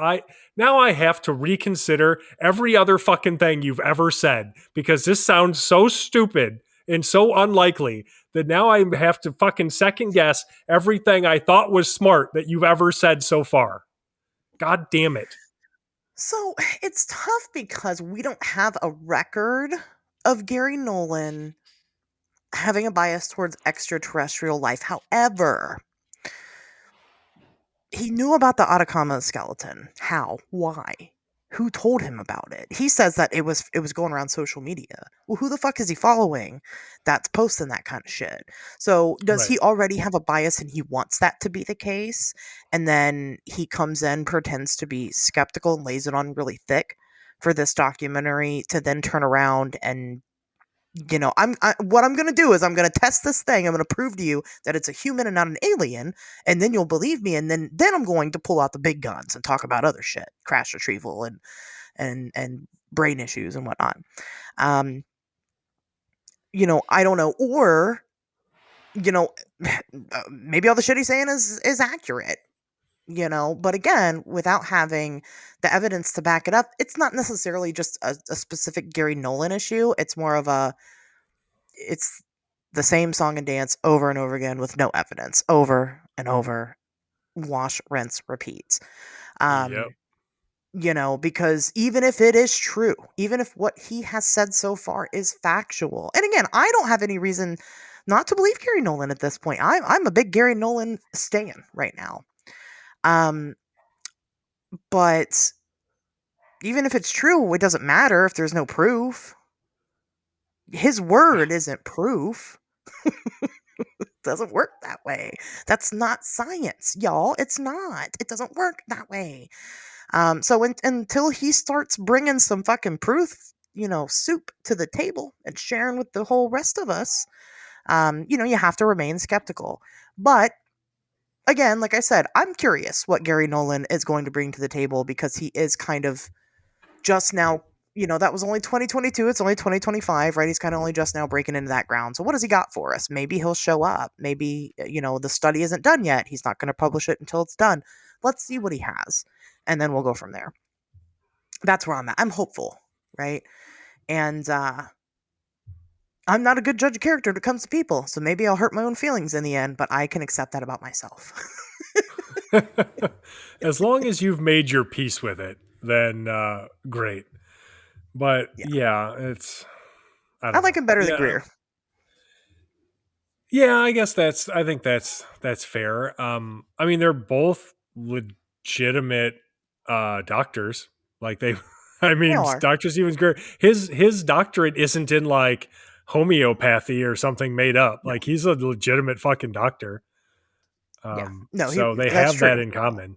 Now I have to reconsider every other fucking thing you've ever said because this sounds so stupid and so unlikely that now I have to fucking second guess everything I thought was smart that you've ever said so far. God damn it. So it's tough because we don't have a record of Gary Nolan having a bias towards extraterrestrial life. However, he knew about the Atacama skeleton. How? Why? Who told him about it? He says that it was going around social media. Well, who the fuck is he following that's posting that kind of shit? So does Right. he already have a bias and he wants that to be the case? And then he comes in, pretends to be skeptical and lays it on really thick for this documentary to then turn around and what I'm going to do is I'm going to test this thing. I'm going to prove to you that it's a human and not an alien, and then you'll believe me. And then I'm going to pull out the big guns and talk about other shit, crash retrieval and brain issues and whatnot. I don't know, or maybe all the shit he's saying is accurate. But again, without having the evidence to back it up, it's not necessarily just a specific Gary Nolan issue. It's more of it's the same song and dance over and over again with no evidence, over and over, wash, rinse, repeat. Yep. Because even if it is true, even if what he has said so far is factual, and again, I don't have any reason not to believe Gary Nolan at this point. I'm a big Gary Nolan stan right now. But even if it's true, it doesn't matter if there's no proof. His word isn't proof. Doesn't work that way. That's not science, y'all. It's not. It doesn't work that way. So until he starts bringing some fucking proof, soup to the table and sharing with the whole rest of us, you have to remain skeptical. But again, like I said, I'm curious what Gary Nolan is going to bring to the table because he is kind of just now, that was only 2022. It's only 2025, right? He's kind of only just now breaking into that ground. So what has he got for us? Maybe he'll show up. Maybe, the study isn't done yet. He's not going to publish it until it's done. Let's see what he has. And then we'll go from there. That's where I'm at. I'm hopeful, right? And I'm not a good judge of character when it comes to people. So maybe I'll hurt my own feelings in the end, but I can accept that about myself. As long as you've made your peace with it, then great. But yeah, I like him better than Greer. Yeah, I guess I think that's fair. I mean, they're both legitimate doctors. Like Dr. Stevens Greer, his doctorate isn't in like homeopathy or something made up. Like he's a legitimate fucking doctor. So they have that in common.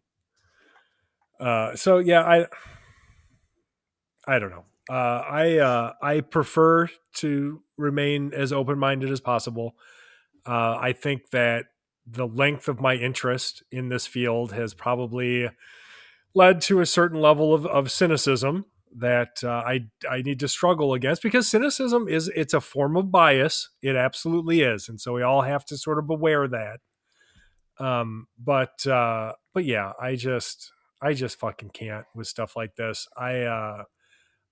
So yeah, I don't know. I prefer to remain as open-minded as possible. I think that the length of my interest in this field has probably led to a certain level of cynicism that I need to struggle against, because cynicism it's a form of bias. It absolutely is. And so we all have to sort of beware that. But yeah, I just fucking can't with stuff like this.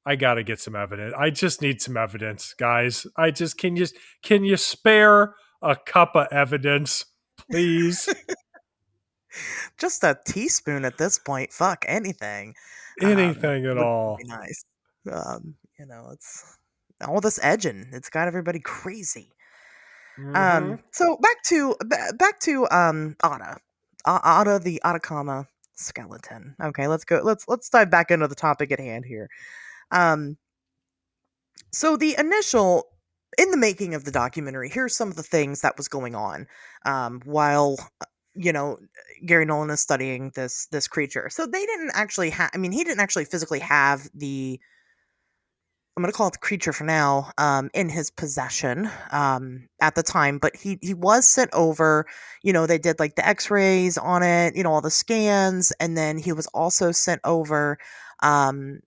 I got to get some evidence. I just need some evidence, guys. Can you spare a cup of evidence, please? Just a teaspoon at this point. Fuck anything. Anything at all. Would be nice. It's all this edging. It's got everybody crazy. Mm-hmm. So back to Ada. Ada the Atacama skeleton. Okay, let's go. Let's dive back into the topic at hand here. Um, so the initial in the making of the documentary, here's some of the things that was going on while you know Gary Nolan is studying this creature. So they didn't actually have. I mean, he didn't actually physically have the I'm going to call it the creature for now, in his possession at the time. But he was sent over. They did like the X-rays on it. All the scans, and then he was also sent over um,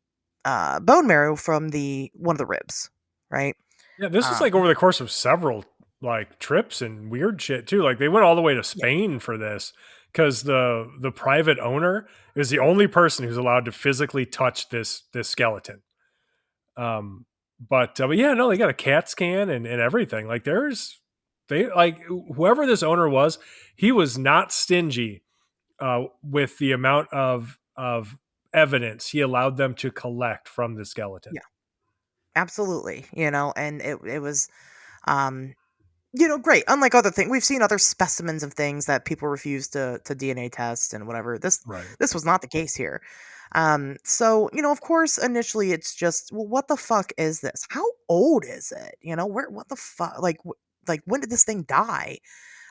bone marrow from the one of the ribs, right? Yeah, this was like Um, over the course of several like trips and weird shit too. Like they went all the way to yeah, Spain for this because the private owner is the only person who's allowed to physically touch this skeleton. But yeah, no, they got a CAT scan and everything. Like they like whoever this owner was, he was not stingy with the amount of evidence he allowed them to collect from the skeleton. yeah, absolutely. And it was um, great. Unlike other things, we've seen other specimens of things that people refuse to DNA test and whatever. This Right. this was not the case here. So of course, initially it's just, well, what the fuck is this? How old is it? Where, what the fuck? Like when did this thing die?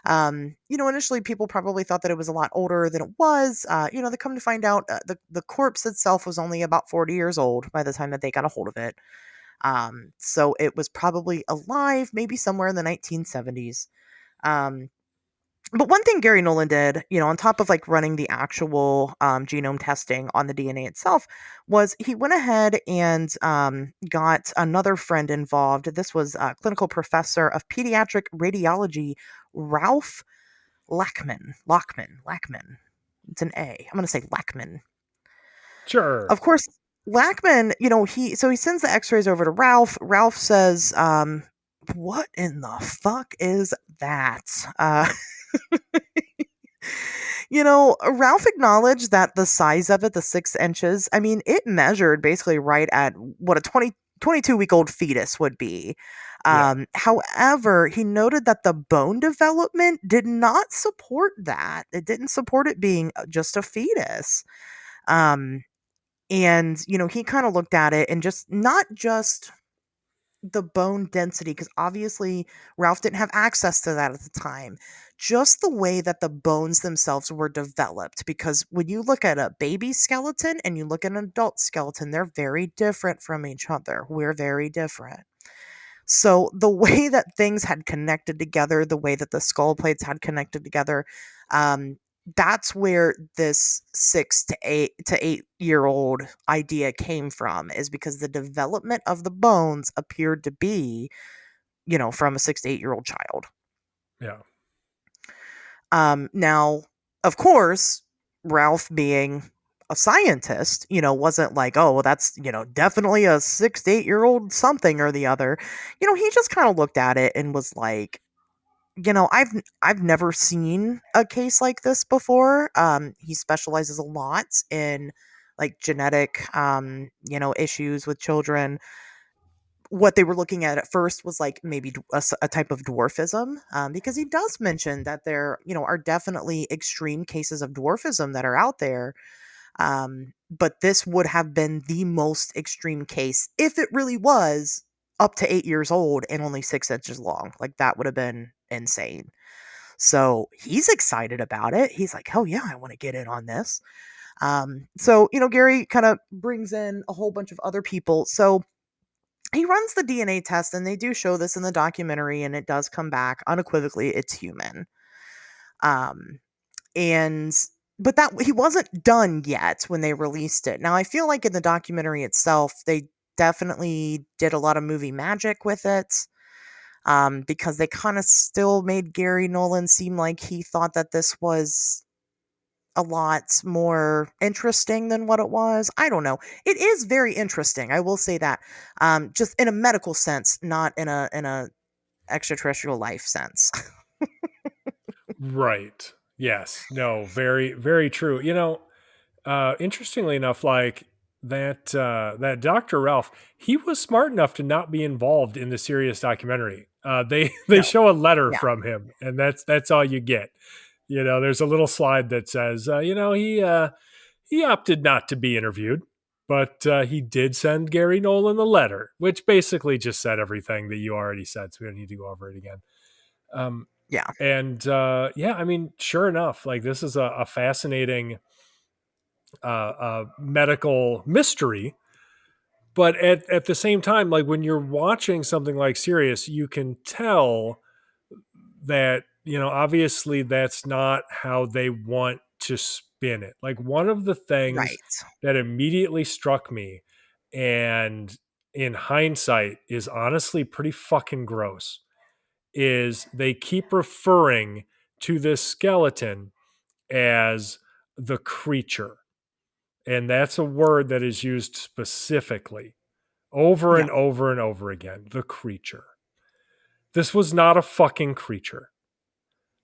Initially people probably thought that it was a lot older than it was. They come to find out the corpse itself was only about 40 years old by the time that they got a hold of it. So it was probably alive, maybe somewhere in the 1970s. Um, but one thing Gary Nolan did, on top of like running the actual genome testing on the DNA itself, was he went ahead and got another friend involved. This was clinical professor of pediatric radiology, Ralph Lackman. It's an A. I'm going to say Lackman. Sure. Of course, Lackman, he sends the X-rays over to Ralph. Ralph says, "What in the fuck is that?" Ralph acknowledged that the size of it, the 6 inches, I mean, it measured basically right at what a 22-week-old fetus would be. Yeah. However, he noted that the bone development did not support that. It didn't support it being just a fetus. Um, and, he kind of looked at it and just not just the bone density, because obviously Ralph didn't have access to that at the time. Just the way that the bones themselves were developed. Because when you look at a baby skeleton and you look at an adult skeleton, they're very different from each other. We're very different. So the way that things had connected together, the way that the skull plates had connected together, um, that's where this 6 to 8 year old idea came from, is because the development of the bones appeared to be, from a 6 to 8 year old child. Yeah. Now, of course, Ralph being a scientist, wasn't like, oh, well, that's, definitely a 6 to 8 year old something or the other. He just kind of looked at it and was like, I've never seen a case like this before. He specializes a lot in like genetic, issues with children. What they were looking at first was like maybe a type of dwarfism, because he does mention that there, are definitely extreme cases of dwarfism that are out there. But this would have been the most extreme case if it really was up to 8 years old and only 6 inches long. Like that would have been insane. So he's excited about it. He's like, hell yeah, I want to get in on this. So, Gary kind of brings in a whole bunch of other people. So he runs the DNA test, and they do show this in the documentary, and it does come back unequivocally, it's human. Um, and but that he wasn't done yet when they released it. Now I feel like in the documentary itself, they definitely did a lot of movie magic with it. Because they kind of still made Gary Nolan seem like he thought that this was a lot more interesting than what it was. I don't know. It is very interesting. I will say that. Just in a medical sense, not in a extraterrestrial life sense. Right. Yes. No, very, very true. Interestingly enough, like that Dr. Ralph, he was smart enough to not be involved in the Sirius documentary. They No. show a letter Yeah. from him, and that's all you get. There's a little slide that says, he opted not to be interviewed, but he did send Gary Nolan a letter, which basically just said everything that you already said, so we don't need to go over it again. Yeah. And I mean, sure enough, like this is a fascinating medical mystery. But at the same time, like when you're watching something like Sirius, you can tell that, obviously that's not how they want to spin it. Like one of the things Right. that immediately struck me, and in hindsight is honestly pretty fucking gross, is they keep referring to this skeleton as the creature. And that's a word that is used specifically over Yeah. and over and over again. The creature. This was not a fucking creature.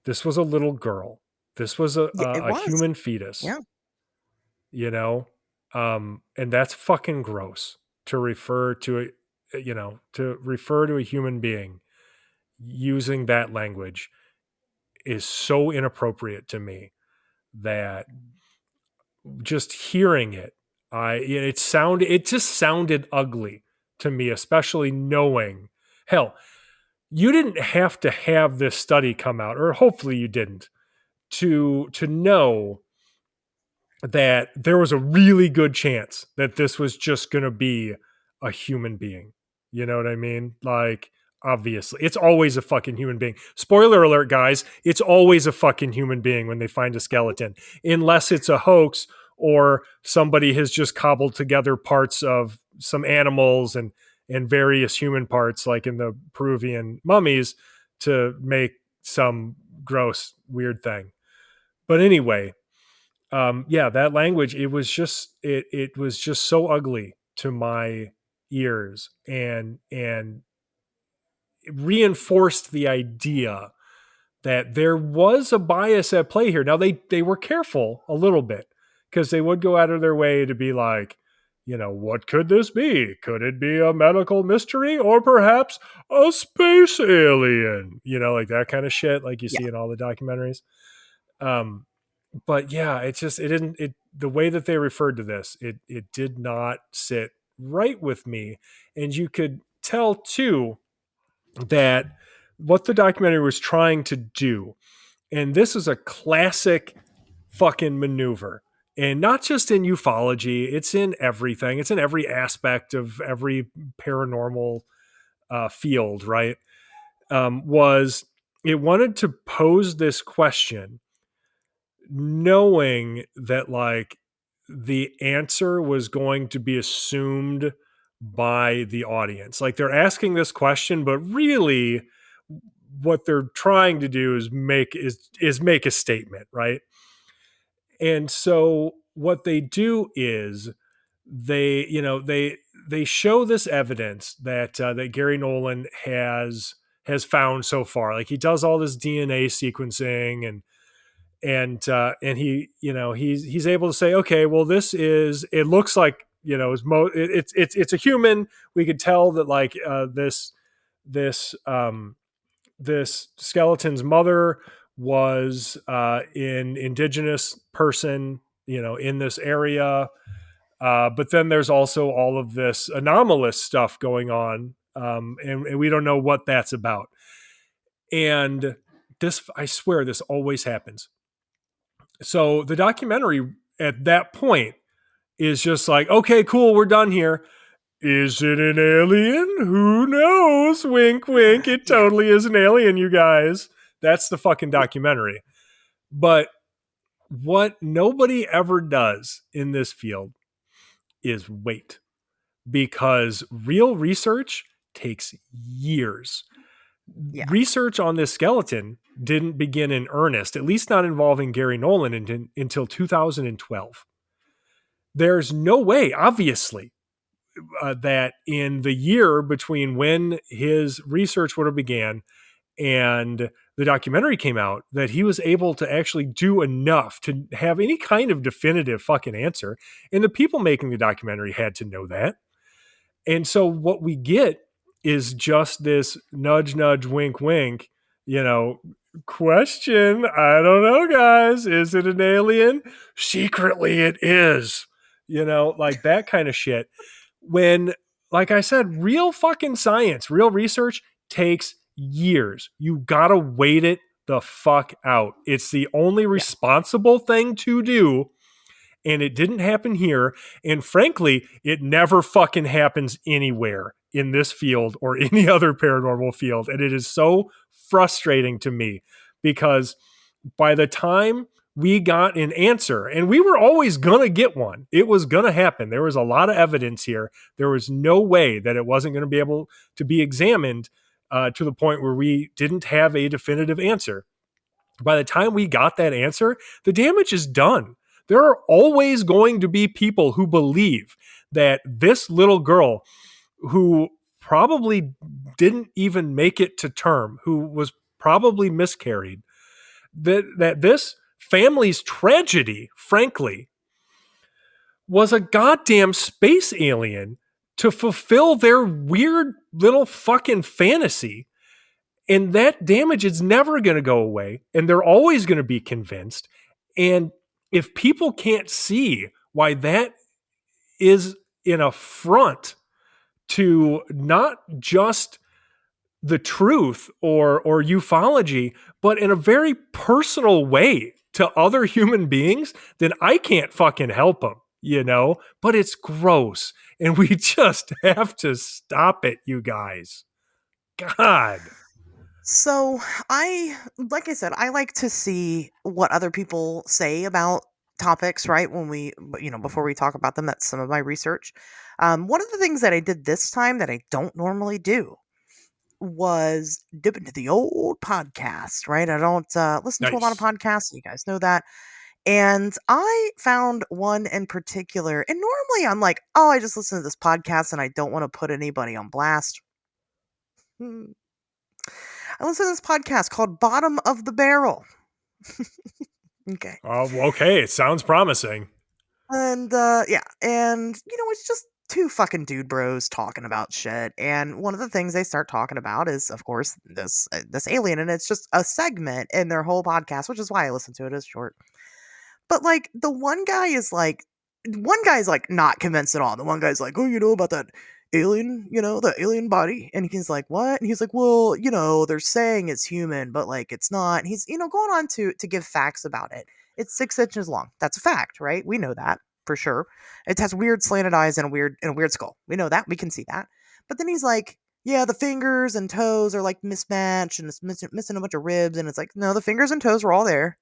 This was a little girl. This was It a was. human fetus. Yeah. And that's fucking gross to refer to a human being using that language is so inappropriate to me that just hearing it, it just sounded ugly to me, especially knowing, hell, you didn't have to have this study come out, or hopefully you didn't, to know that there was a really good chance that this was just going to be a human being. You know what I mean? Like, obviously, it's always a fucking human being. Spoiler alert, guys. It's always a fucking human being when they find a skeleton, unless it's a hoax or somebody has just cobbled together parts of some animals and various human parts, like in the Peruvian mummies, to make some gross, weird thing. But anyway, that language, it was just so ugly to my ears, and it reinforced the idea that there was a bias at play here. Now they were careful a little bit, because they would go out of their way to be like, what could this be? Could it be a medical mystery, or perhaps a space alien? Like that kind of shit, like you see in all the documentaries. But yeah, the way that they referred to this, it did not sit right with me. And you could tell too that what the documentary was trying to do, and this is a classic fucking maneuver, and not just in ufology, it's in everything. It's in every aspect of every paranormal field, right? Was it wanted to pose this question, knowing that like the answer was going to be assumed by the audience. Like they're asking this question, but really what they're trying to do is make a statement, right? And so what they do is they show this evidence that that Gary Nolan has found so far. Like he does all this DNA sequencing, and he he's able to say, okay, well, it looks like it's a human. We could tell that like this skeleton's mother was an indigenous person, in this area. But then there's also all of this anomalous stuff going on, and we don't know what that's about. And this, I swear, this always happens. So the documentary at that point is just like, okay, cool, we're done here. Is it an alien? Who knows? Wink, wink. It totally is an alien, you guys. That's the fucking documentary. But what nobody ever does in this field is wait, because real research takes years. Yeah. Research on this skeleton didn't begin in earnest, at least not involving Gary Nolan, until 2012. There's no way, obviously, that in the year between when his research would have began and the documentary came out that he was able to actually do enough to have any kind of definitive fucking answer. And the people making the documentary had to know that. And so what we get is just this nudge, nudge, wink, wink, question. I don't know, guys. Is it an alien? Secretly, it is, like that kind of shit. When, like I said, real fucking science, real research takes years. You gotta wait it the fuck out. It's the only responsible thing to do. And it didn't happen here. And frankly, it never fucking happens anywhere in this field or any other paranormal field. And it is so frustrating to me because by the time we got an answer, and we were always going to get one, it was going to happen. There was a lot of evidence here. There was no way that it wasn't going to be able to be examined to the point where we didn't have a definitive answer. By the time we got that answer, the damage is done. There are always going to be people who believe that this little girl who probably didn't even make it to term, who was probably miscarried, that this family's tragedy, frankly, was a goddamn space alien to fulfill their weird little fucking fantasy. And that damage is never going to go away. And they're always going to be convinced. And if people can't see why that is an affront to not just the truth or ufology, but in a very personal way to other human beings, then I can't fucking help them, but it's gross. And we just have to stop it, you guys. God. So like I said, I like to see what other people say about topics, right? When we, before we talk about them, that's some of my research. One of the things that I did this time that I don't normally do was dip into the old podcast, right? I don't listen to a lot of podcasts. You guys know that. And I found one in particular. And normally I'm like, oh, I just listen to this podcast and I don't want to put anybody on blast. I listen to this podcast called Bottom of the Barrel. Okay. Oh, okay. It sounds promising. And and it's just two fucking dude bros talking about shit. And one of the things they start talking about is, of course, this alien, and it's just a segment in their whole podcast, which is why I listen to it. It's short. But like one guy's like not convinced at all. The one guy's like, oh, about that alien, the alien body. And he's like, what? And he's like, well, they're saying it's human, but like it's not. And he's, going on to give facts about it. It's 6 inches long. That's a fact, right? We know that for sure. It has weird slanted eyes and a weird skull. We know that. We can see that. But then he's like, yeah, the fingers and toes are like mismatched and it's missing a bunch of ribs. And it's like, no, the fingers and toes were all there.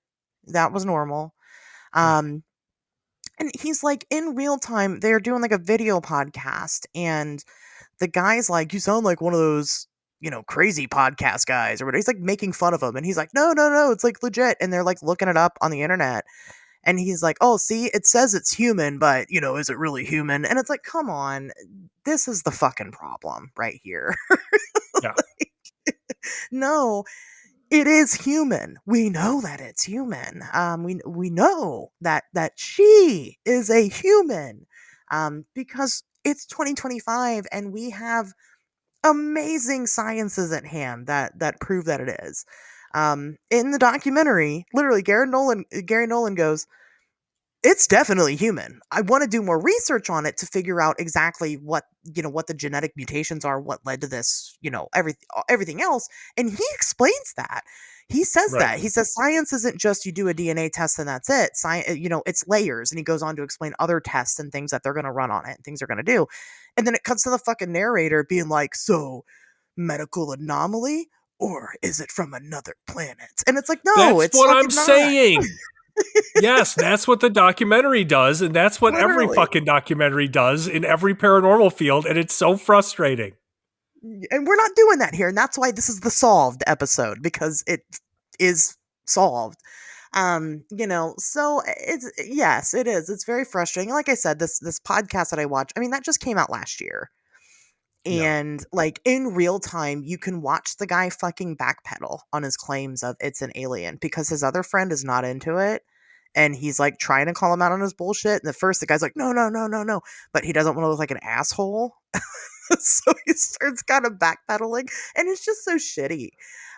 That was normal. And he's like, in real time, they're doing like a video podcast, and the guy's like, you sound like one of those, crazy podcast guys or whatever. He's like making fun of him, and he's like, no, it's like legit. And they're like looking it up on the internet, and he's like, oh, see, it says it's human, but is it really human? And it's like, come on, this is the fucking problem right here. Yeah. No. It is human. We know that it's human. We know that she is a human, because it's 2025 and we have amazing sciences at hand that prove that it is. In the documentary, literally, Gary Nolan goes, it's definitely human. I want to do more research on it to figure out exactly what the genetic mutations are, what led to this, everything else. And he explains that. He says that. He says science isn't just you do a DNA test and that's it. Science, it's layers. And he goes on to explain other tests and things that they're going to run on it and things they're going to do. And then it cuts to the fucking narrator being like, so medical anomaly, or is it from another planet? And it's like, no, that's what I'm saying. Yes, that's what the documentary does, and that's what every fucking documentary does in every paranormal field, and it's so frustrating. And we're not doing that here, and that's why this is the solved episode, because it is solved. So it is. It's very frustrating. Like I said, this podcast that I watch, I mean, that just came out last year. Yeah. And like in real time, you can watch the guy fucking backpedal on his claims of it's an alien because his other friend is not into it. And he's like trying to call him out on his bullshit. And at first the guy's like, no, no, no, no, no. But he doesn't want to look like an asshole. So he starts kind of backpedaling. And it's just so shitty.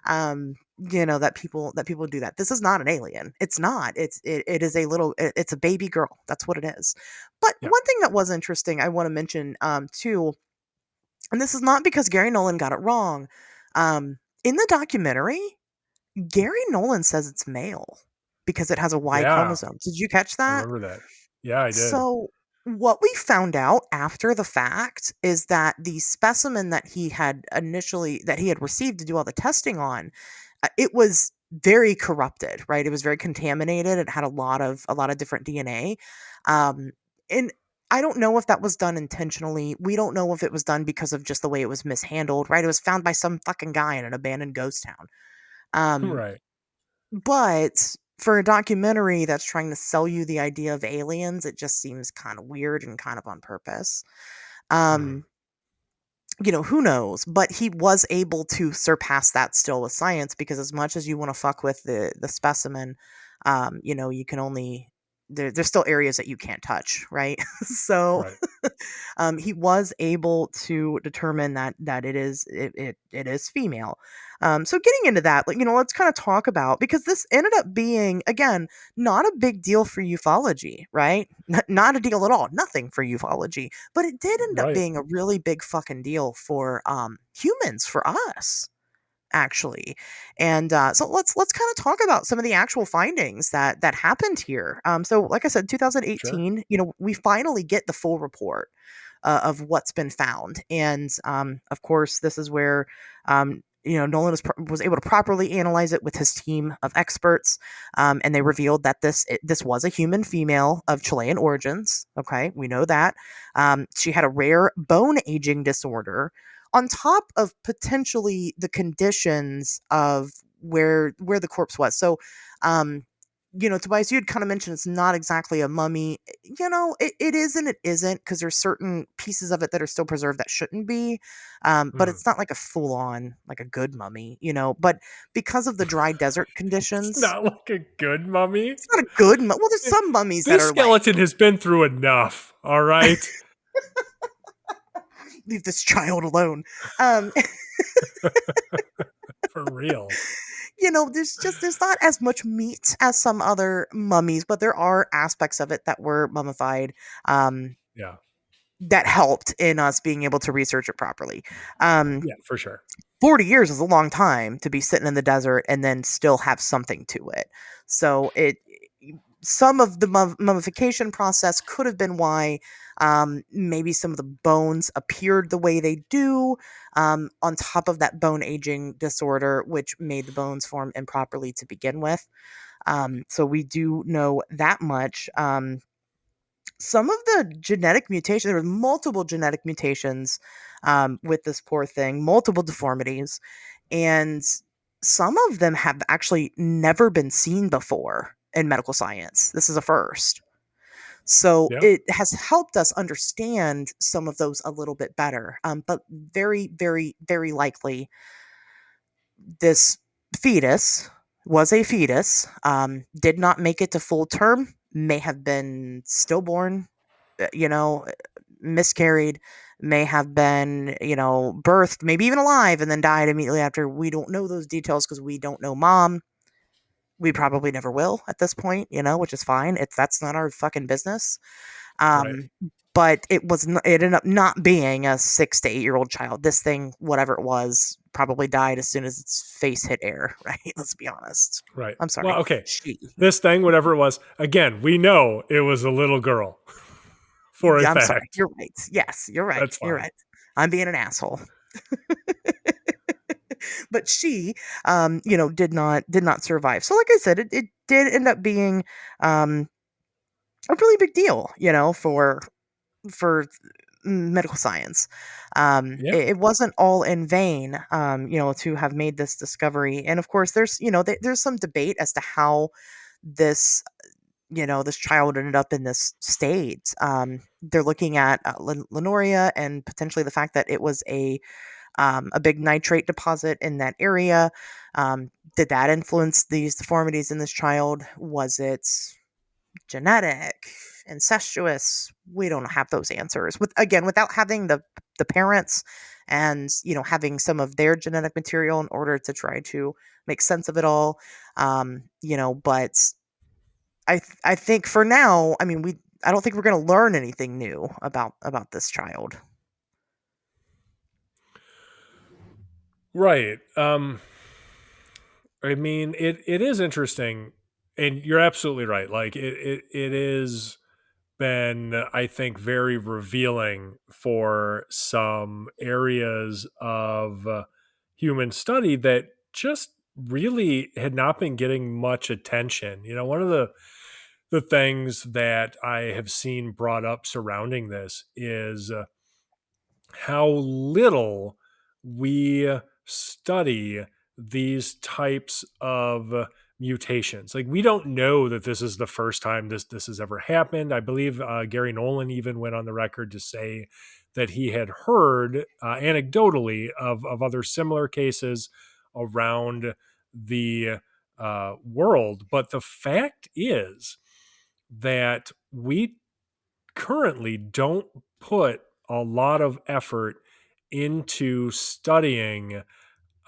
That people do that. This is not an alien. It's not. It is it's a baby girl. That's what it is. But Yeah. one thing that was interesting I want to mention too, and this is not because Gary Nolan got it wrong. In the documentary, Gary Nolan says it's male because it has a Y Yeah. chromosome. Did you catch I that? remember that. Yeah, I did. So what we found out after the fact is that the specimen that he had received to do all the testing on, it was very corrupted, right? It was very contaminated. It had a lot of different DNA. And I don't know if that was done intentionally. We don't know if it was done because of just the way it was mishandled, right? It was found by some fucking guy in an abandoned ghost town. Right. But for a documentary that's trying to sell you the idea of aliens, it just seems kind of weird and kind of on purpose. Mhm. Who knows? But he was able to surpass that still with science because as much as you want to fuck with the specimen, you can only there's still areas that you can't touch, right? So Right. he was able to determine that it is female. So getting into that, let's kind of talk about because this ended up being again not a big deal for ufology, right? Not a deal at all, nothing for ufology, but it did end up Right. being a really big fucking deal for humans, for us actually. And so let's kind of talk about some of the actual findings that happened here. So like I said, Sure. 2018, we finally get the full report of what's been found. And of course, this is where Nolan was able to properly analyze it with his team of experts, and they revealed that this was a human female of Chilean origins. Okay, we know that. She had a rare bone aging disorder, on top of potentially the conditions of where the corpse was. So, Tobias, you had kind of mentioned it's not exactly a mummy. It is and it isn't because there's certain pieces of it that are still preserved that shouldn't be. But Mhm. it's not like a full on, like a good mummy, But because of the dry desert It's conditions, not like a good mummy. it's not a good Well, there's some mummies that This are like, skeleton has been through enough. All right. leave this child alone. Um, For real. there's not as much meat as some other mummies, but there are aspects of it that were mummified, Yeah. that helped in us being able to research it properly. Um, Yeah, for sure. 40 years is a long time to be sitting in the desert and then still have something to it. So some of the mummification process could have been why maybe some of the bones appeared the way they do, on top of that bone aging disorder, which made the bones form improperly to begin with. So we do know that much. Some of the genetic mutation, there were multiple genetic mutations with this poor thing, multiple deformities, and some of them have actually never been seen before in medical science. This is a first. So Yeah. it has helped us understand some of those a little bit better. But very, very, very likely this fetus was a fetus, did not make it to full term, may have been stillborn, you know, miscarried, may have been, birthed, maybe even alive, and then died immediately after. We don't know those details because we don't know mom. We probably never will at this point, which is fine. That's not our fucking business. Right. Um, but it ended up not being a 6 to 8 year old child. This thing, whatever it was, probably died as soon as its face hit air. Right? Let's be honest. Right. I'm sorry. Well, okay. She. This thing, whatever it was, again, we know it was a little girl for a Yeah, I'm sorry. fact. You're right. Yes, you're right. That's You're fine. right. I'm being an asshole. But she, did not survive. So, like I said, it did end up being a really big deal, for medical science. Yeah. It wasn't all in vain, to have made this discovery. And of course, there's some debate as to how this this child ended up in this state. They're looking at Lenoria and potentially the fact that it was a big nitrate deposit in that area. Did that influence these deformities in this child? Was it genetic, incestuous? We don't have those answers. Without having the parents and having some of their genetic material in order to try to make sense of it all. But I think for now, I mean, I don't think we're going to learn anything new about this child. Right. I mean, it is interesting, and you're absolutely right. Like it is been, I think, very revealing for some areas of human study that just really had not been getting much attention. One of the things that I have seen brought up surrounding this is how little we study these types of mutations. Like, we don't know that this is the first time this has ever happened. I believe Gary Nolan even went on the record to say that he had heard anecdotally of other similar cases around the world. But the fact is that we currently don't put a lot of effort into studying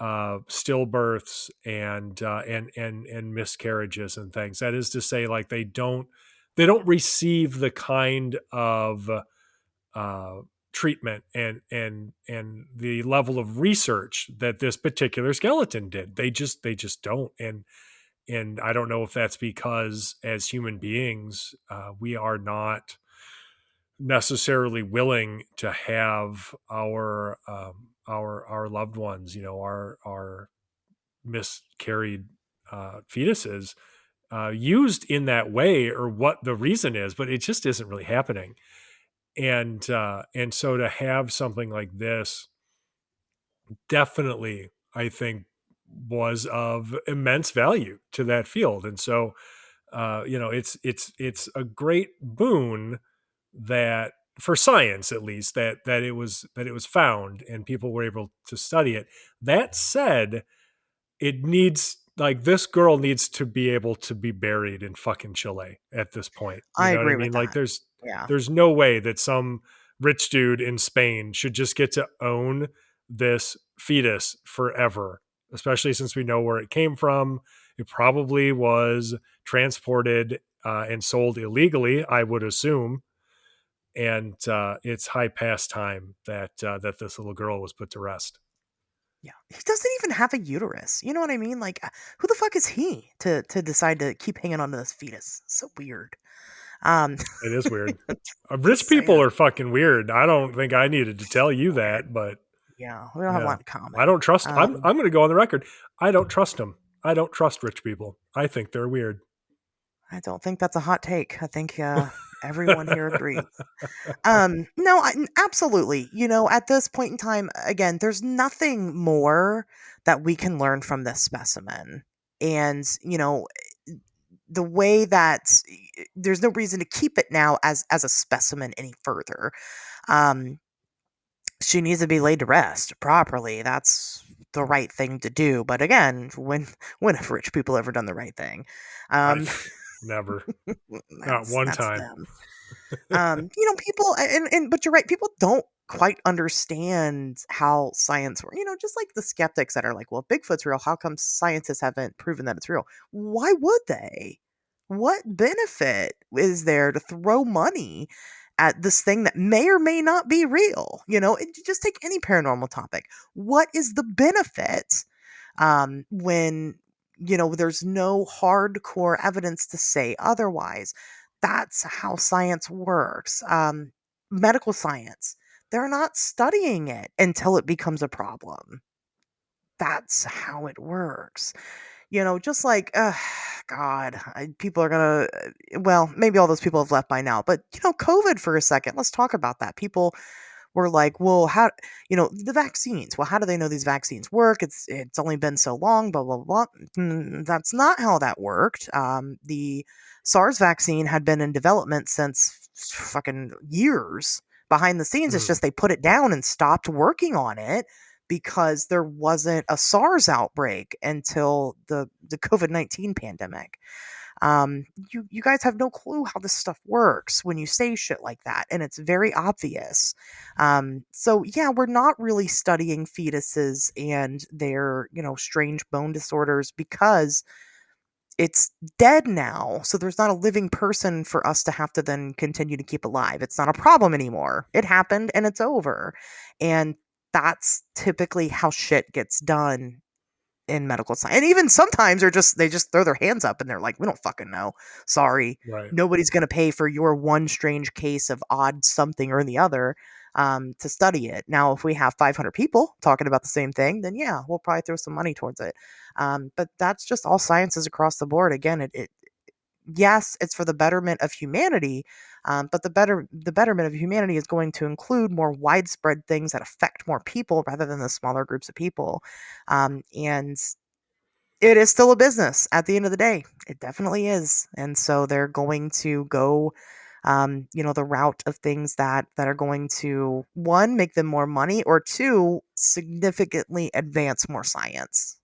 stillbirths and miscarriages and things. That is to say, like, they don't receive the kind of treatment and the level of research that this particular skeleton did. They just don't. And I don't know if that's because as human beings we are not necessarily willing to have our loved ones, our miscarried fetuses used in that way, or what the reason is, but it just isn't really happening. And so to have something like this definitely, I think, was of immense value to that field. And so it's a great boon that, for science at least, that it was found and people were able to study it. That said, it needs, like, this girl needs to be able to be buried in fucking Chile at this point. You I know what I agree mean? with Like, that. Yeah. there's no way that some rich dude in Spain should just get to own this fetus forever, especially since we know where it came from. It probably was transported and sold illegally, I would assume. And it's high past time that this little girl was put to rest. Yeah. He doesn't even have a uterus. You know what I mean? Like, who the fuck is he to decide to keep hanging on to this fetus? So weird. Um, It is weird. Rich just people saying. are fucking weird. I don't think I needed to tell you that, but Yeah, we don't have a lot in common. I don't trust. I'm Um, going to go on the record. I don't trust them. I don't trust rich people. I think they're weird. I don't think that's a hot take. I think everyone here agrees. No, absolutely. At this point in time, again, there's nothing more that we can learn from this specimen. And, the way that there's no reason to keep it now as a specimen any further. She needs to be laid to rest properly. That's the right thing to do. But again, when have rich people ever done the right thing? Never. Not one That's time. them. People, but you're right. People don't quite understand how science works. Just like the skeptics that are like, well, if Bigfoot's real, how come scientists haven't proven that it's real? Why would they? What benefit is there to throw money at this thing that may or may not be real? Just take any paranormal topic. What is the benefit when there's no hardcore evidence to say otherwise? That's how science works. Medical science, they're not studying it until it becomes a problem. That's how it works. Just like, God, people are going to, well, maybe all those people have left by now, but, COVID for a second, let's talk about that. People were like, well, how, the vaccines, well, how do they know these vaccines work? It's only been so long, blah, blah, blah. That's not how that worked. The SARS vaccine had been in development since fucking years behind the scenes. It's just they put it down and stopped working on it because there wasn't a SARS outbreak until the COVID-19 pandemic. You guys have no clue how this stuff works when you say shit like that, and it's very obvious. So yeah, we're not really studying fetuses and their, strange bone disorders because it's dead now. So there's not a living person for us to have to then continue to keep alive. It's not a problem anymore. It happened and it's over. And that's typically how shit gets done in medical science. And even sometimes they just throw their hands up and they're like, we don't fucking know. Sorry. Right. Nobody's going to pay for your one strange case of odd something or the other to study it. Now, if we have 500 people talking about the same thing, then yeah, we'll probably throw some money towards it. But that's just all sciences across the board. Again, yes, it's for the betterment of humanity, but the betterment of humanity is going to include more widespread things that affect more people rather than the smaller groups of people. And it is still a business at the end of the day. It definitely is. And so they're going to go, the route of things that are going to, one, make them more money, or two, significantly advance more science.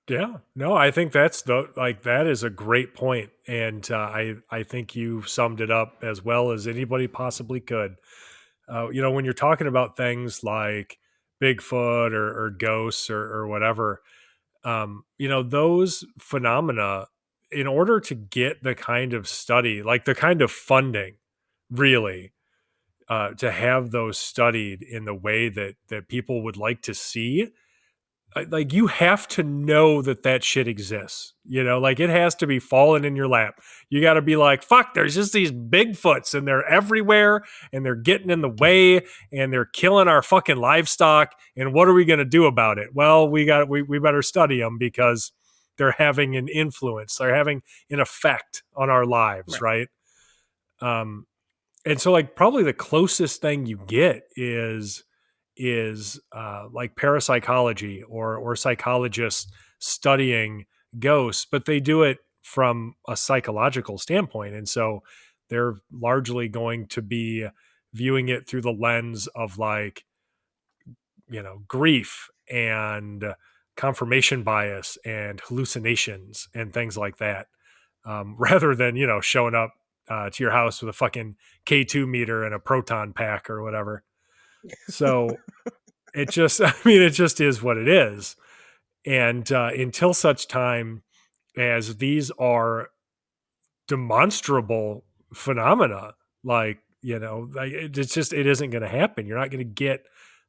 Yeah, no, I think that is a great point, and I think you summed it up as well as anybody possibly could. When you're talking about things like Bigfoot or ghosts or whatever, those phenomena, in order to get the kind of study, like the kind of funding, really, to have those studied in the way that people would like to see, like you have to know that shit exists, like it has to be falling in your lap. You got to be like, fuck, there's just these Bigfoots and they're everywhere and they're getting in the way and they're killing our fucking livestock. And what are we going to do about it? Well, we better study them because they're having an influence. They're having an effect on our lives. Right. And so like probably the closest thing you get is like parapsychology or psychologists studying ghosts, but they do it from a psychological standpoint. And so they're largely going to be viewing it through the lens of like, grief and confirmation bias and hallucinations and things like that, rather than, showing up to your house with a fucking K2 meter and a proton pack or whatever. So it just is what it is. And until such time as these are demonstrable phenomena, like, it isn't going to happen. You're not going to get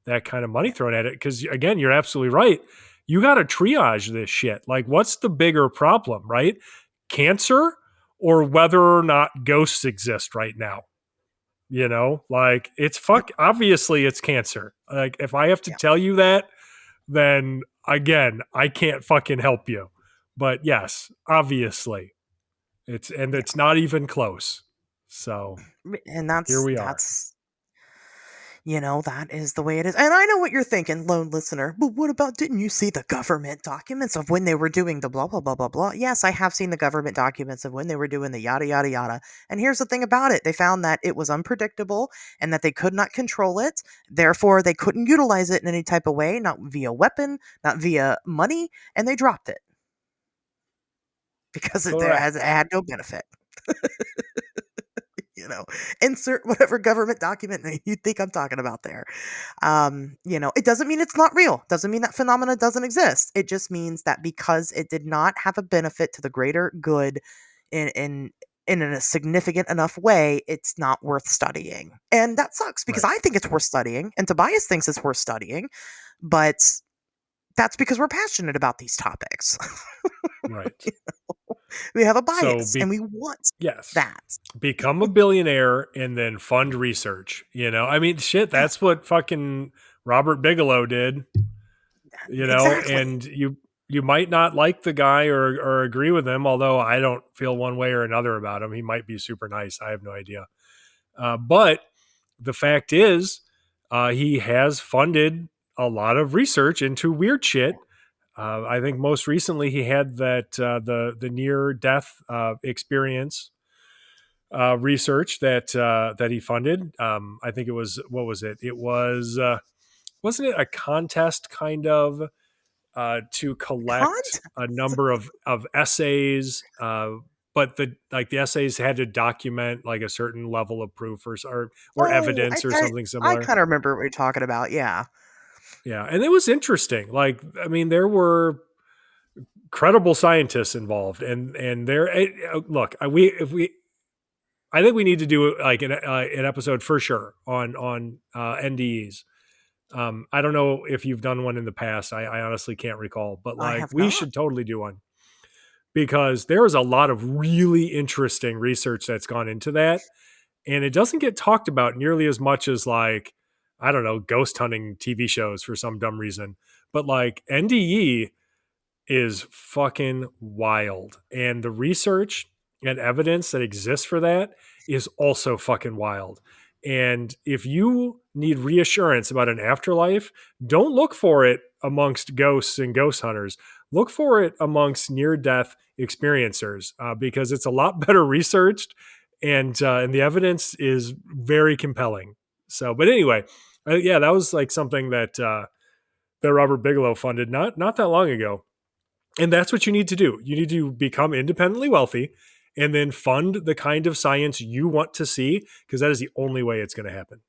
that kind of money thrown at it. Because again, you're absolutely right. You got to triage this shit. Like, what's the bigger problem, right? Cancer or whether or not ghosts exist right now? Like it's obviously it's cancer. Like if I have to tell you that, then again, I can't fucking help you. But yes, obviously it's not even close. So And here we are. That is the way it is. And I know what you're thinking, lone listener, but what about, didn't you see the government documents of when they were doing the blah, blah, blah, blah, blah? Yes, I have seen the government documents of when they were doing the yada, yada, yada. And here's the thing about it. They found that it was unpredictable and that they could not control it. Therefore, they couldn't utilize it in any type of way, not via weapon, not via money, and they dropped it. Because it had no benefit. Insert whatever government document you think I'm talking about there. It doesn't mean it's not real. Doesn't mean that phenomena doesn't exist. It just means that because it did not have a benefit to the greater good in a significant enough way, it's not worth studying. And that sucks because I think it's worth studying and Tobias thinks it's worth studying, but that's because we're passionate about these topics. Right. We have a bias and we want that. Become a billionaire and then fund research. I mean, shit, that's what fucking Robert Bigelow did. Exactly. And you might not like the guy or agree with him, although I don't feel one way or another about him. He might be super nice. I have no idea. But the fact is, he has funded a lot of research into weird shit. I think most recently he had that the near death experience research that he funded. I think it was, what was it? It was wasn't it a contest kind of to collect a number of essays, but the essays had to document like a certain level of proof or evidence or something I similar. kind of remember what you're talking about. Yeah. Yeah, and it was interesting. Like, I mean, there were credible scientists involved, and there. Look, I think we need to do like an episode for sure on NDEs. I don't know if you've done one in the past. I honestly can't recall, but I like have we not. should totally do one because there is a lot of really interesting research that's gone into that, and it doesn't get talked about nearly as much as like, I don't know, ghost hunting TV shows for some dumb reason. But like NDE is fucking wild, and the research and evidence that exists for that is also fucking wild. And if you need reassurance about an afterlife, don't look for it amongst ghosts and ghost hunters. Look for it amongst near-death experiencers because it's a lot better researched, and the evidence is very compelling. So, but anyway, yeah, that was like something that that Robert Bigelow funded not that long ago. And that's what you need to do. You need to become independently wealthy and then fund the kind of science you want to see, because that is the only way it's going to happen.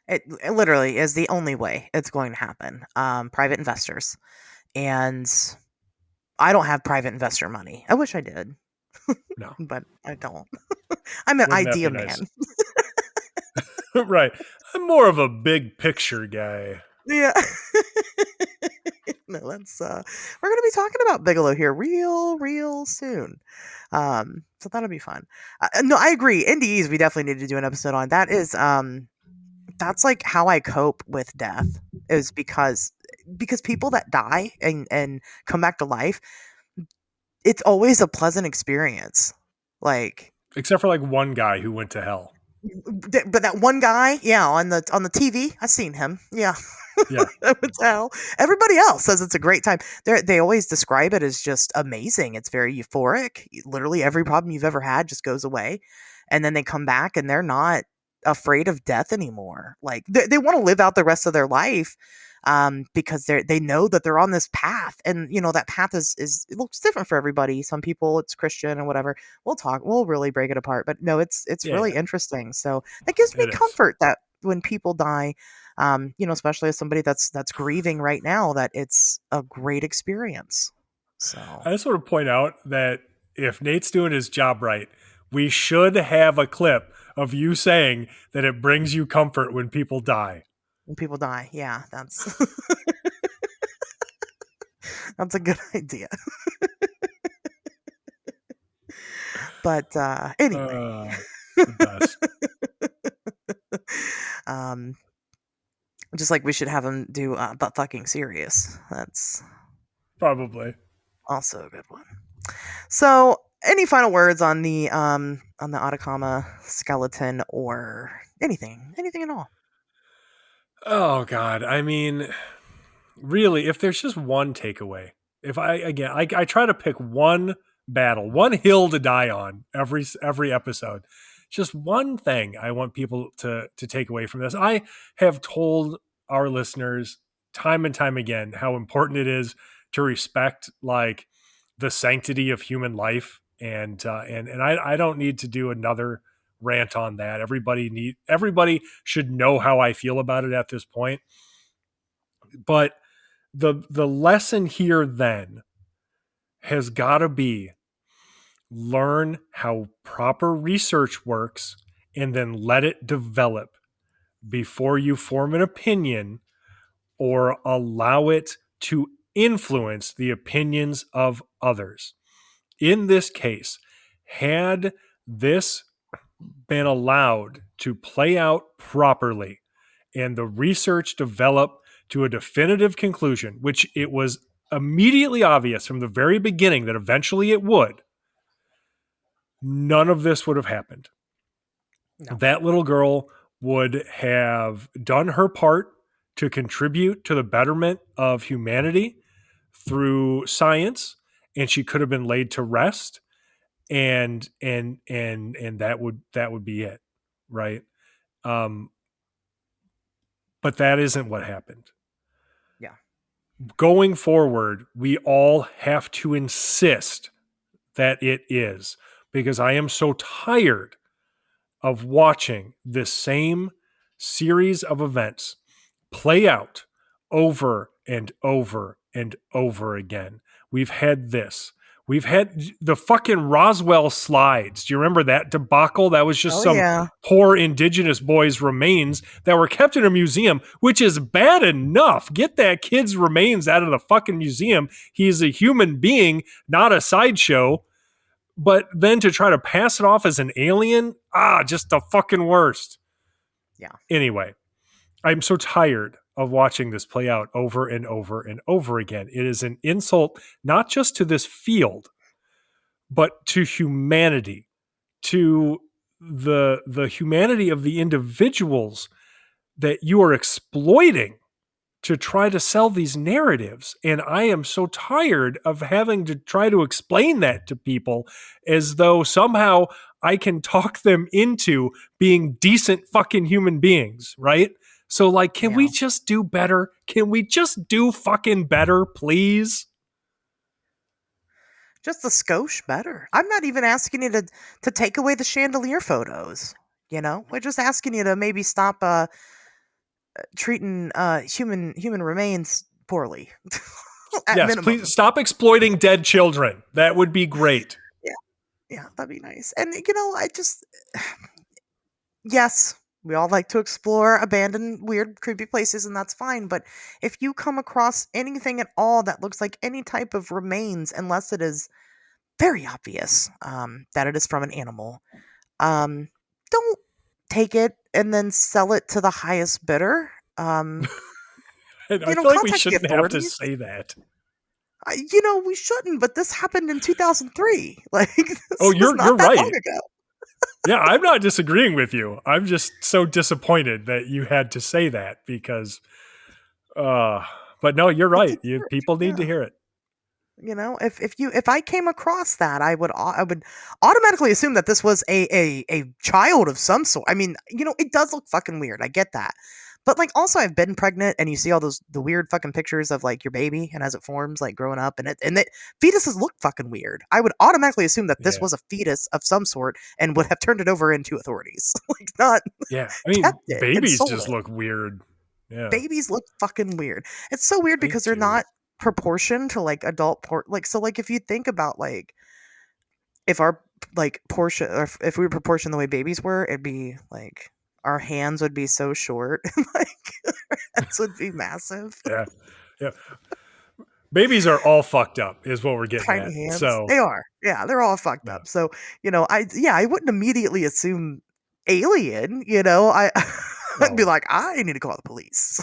It literally is the only way it's going to happen. Private investors. And I don't have private investor money. I wish I did. No. But I don't. I'm an Wouldn't that be idea nice? man. Right. I'm more of a big picture guy. Yeah. No, that's we're gonna be talking about Bigelow here real soon. So that'll be fun. No, I agree. NDEs we definitely need to do an episode on. That is that's like how I cope with death, is because people that die and come back to life, it's always a pleasant experience. Like, Except for like one guy who went to hell. but that one guy, yeah, on the TV, I've seen him. Yeah. Yeah. That would tell. Everybody else says it's a great time. They always describe it as just amazing. It's very euphoric. Literally every problem you've ever had just goes away, and then they come back and they're not afraid of death anymore. Like they want to live out the rest of their life, because they know that they're on this path, and that path is it looks different for everybody. Some people it's Christian and whatever. We'll really break it apart, but no, it's really interesting. So that gives me comfort that when people die, especially as somebody that's grieving right now, that it's a great experience. So I just want to point out that if Nate's doing his job right, we should have a clip of you saying that it brings you comfort when people die. when people die, yeah, that's that's a good idea. But anyway, The best. just like we should have them do butt fucking serious. That's Probably. also a good one. So, any final words on the Atacama skeleton, or anything at all? Oh God. I mean, really, if there's just one takeaway, if I try to pick one battle, one hill to die on every episode, just one thing I want people to take away from this. I have told our listeners time and time again how important it is to respect like the sanctity of human life, and I don't need to do another rant on that. Everybody should know how I feel about it at this point. But the lesson here then has got to be learn how proper research works and then let it develop before you form an opinion or allow it to influence the opinions of others. In this case, had this been allowed to play out properly and the research develop to a definitive conclusion, which it was immediately obvious from the very beginning that eventually it would, none of this would have happened. No. That little girl would have done her part to contribute to the betterment of humanity through science, and she could have been laid to rest, and that would be it, right? But that isn't what happened. Yeah. Going forward, we all have to insist that it is, because I am so tired of watching this same series of events play out over and over and over again. We've had this. We've had the fucking Roswell slides. Do you remember that debacle? That was just some Yeah. poor indigenous boy's remains that were kept in a museum, which is bad enough. Get that kid's remains out of the fucking museum. He's a human being, not a sideshow. But then to try to pass it off as an alien, just the fucking worst. Yeah. Anyway, I'm so tired of watching this play out over and over and over again. It is an insult, not just to this field, but to humanity, to the humanity of the individuals that you are exploiting to try to sell these narratives. And I am so tired of having to try to explain that to people as though somehow I can talk them into being decent fucking human beings, right? So like, can we just do better? Can we just do fucking better, please? Just a skosh better. I'm not even asking you to take away the chandelier photos. You know, we're just asking you to maybe stop treating human remains poorly. At yes, minimum. Please stop exploiting dead children. That would be great. Yeah, that'd be nice. And I just yes, we all like to explore abandoned, weird, creepy places, and that's fine. But if you come across anything at all that looks like any type of remains, unless it is very obvious that it is from an animal, don't take it and then sell it to the highest bidder. And I feel like we contact the shouldn't have to authorities. say that. We shouldn't, but this happened in 2003. Like, this you're was not that right. long ago. Yeah, I'm not disagreeing with you. I'm just so disappointed that you had to say that because, but no, you're right. People need to hear it. If I came across that, I would automatically assume that this was a child of some sort. I mean, it does look fucking weird. I get that. But like, also, I've been pregnant, and you see all the weird fucking pictures of like your baby and as it forms, like growing up, and fetuses look fucking weird. I would automatically assume that this was a fetus of some sort and would have turned it over into authorities. Like, not I mean, kept it and babies sold just it. look weird. Yeah, Babies look fucking weird. It's so weird because they're not proportioned to like adult so like if you think about like if our like portion or if we were proportioned the way babies were, it'd be like our hands would be so short. Like our heads would be massive. Yeah. Babies are all fucked up is what we're getting Tiny at. hands. So They are. Yeah, they're all fucked up. So, I wouldn't immediately assume alien, I'd be like, I need to call the police.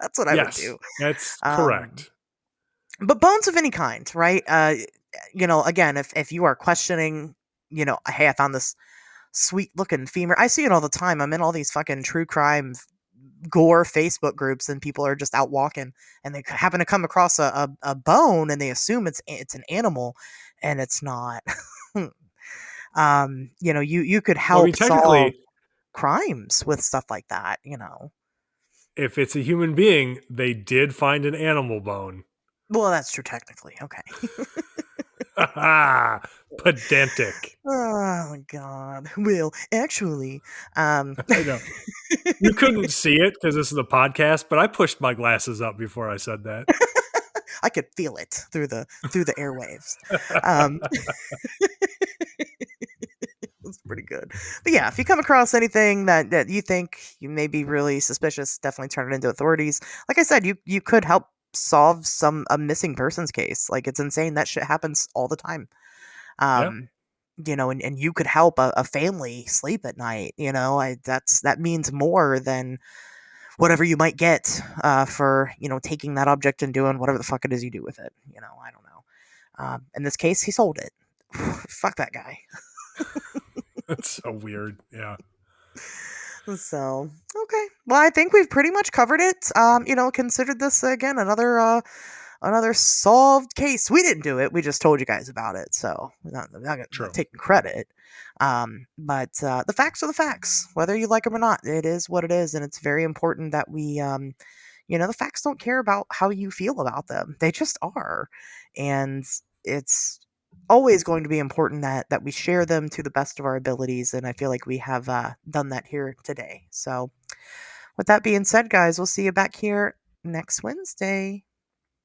That's what I would do. That's correct. But bones of any kind, right? Again, if you are questioning, hey, I found this sweet looking femur. I see it all the time. I'm in all these fucking true crime gore Facebook groups, and people are just out walking and they happen to come across a bone and they assume it's an animal, and it's not. You could help solve crimes with stuff like that, If it's a human being, they did find an animal bone. Well, that's true technically. Okay. Pedantic. Oh my god. Well, actually, I know. You couldn't see it because this is a podcast, but I pushed my glasses up before I said that. I could feel it through the airwaves. That's pretty good. But yeah, if you come across anything that you think you may be really suspicious, definitely turn it into authorities. Like I said, you could help solve a missing persons case. Like, it's insane. That shit happens all the time. And you could help a family sleep at night. That means more than whatever you might get for taking that object and doing whatever the fuck it is you do with it. I don't know. In this case, he sold it. Fuck that guy. That's so weird. Yeah. So, okay. Well, I think we've pretty much covered it. Considered this again another another solved case. We didn't do it. We just told you guys about it. So I'm not taking credit. But the facts are the facts, whether you like them or not. It is what it is. And it's very important that we, the facts don't care about how you feel about them. They just are. And it's always going to be important that we share them to the best of our abilities. And I feel like we have done that here today. So with that being said, guys, we'll see you back here next Wednesday.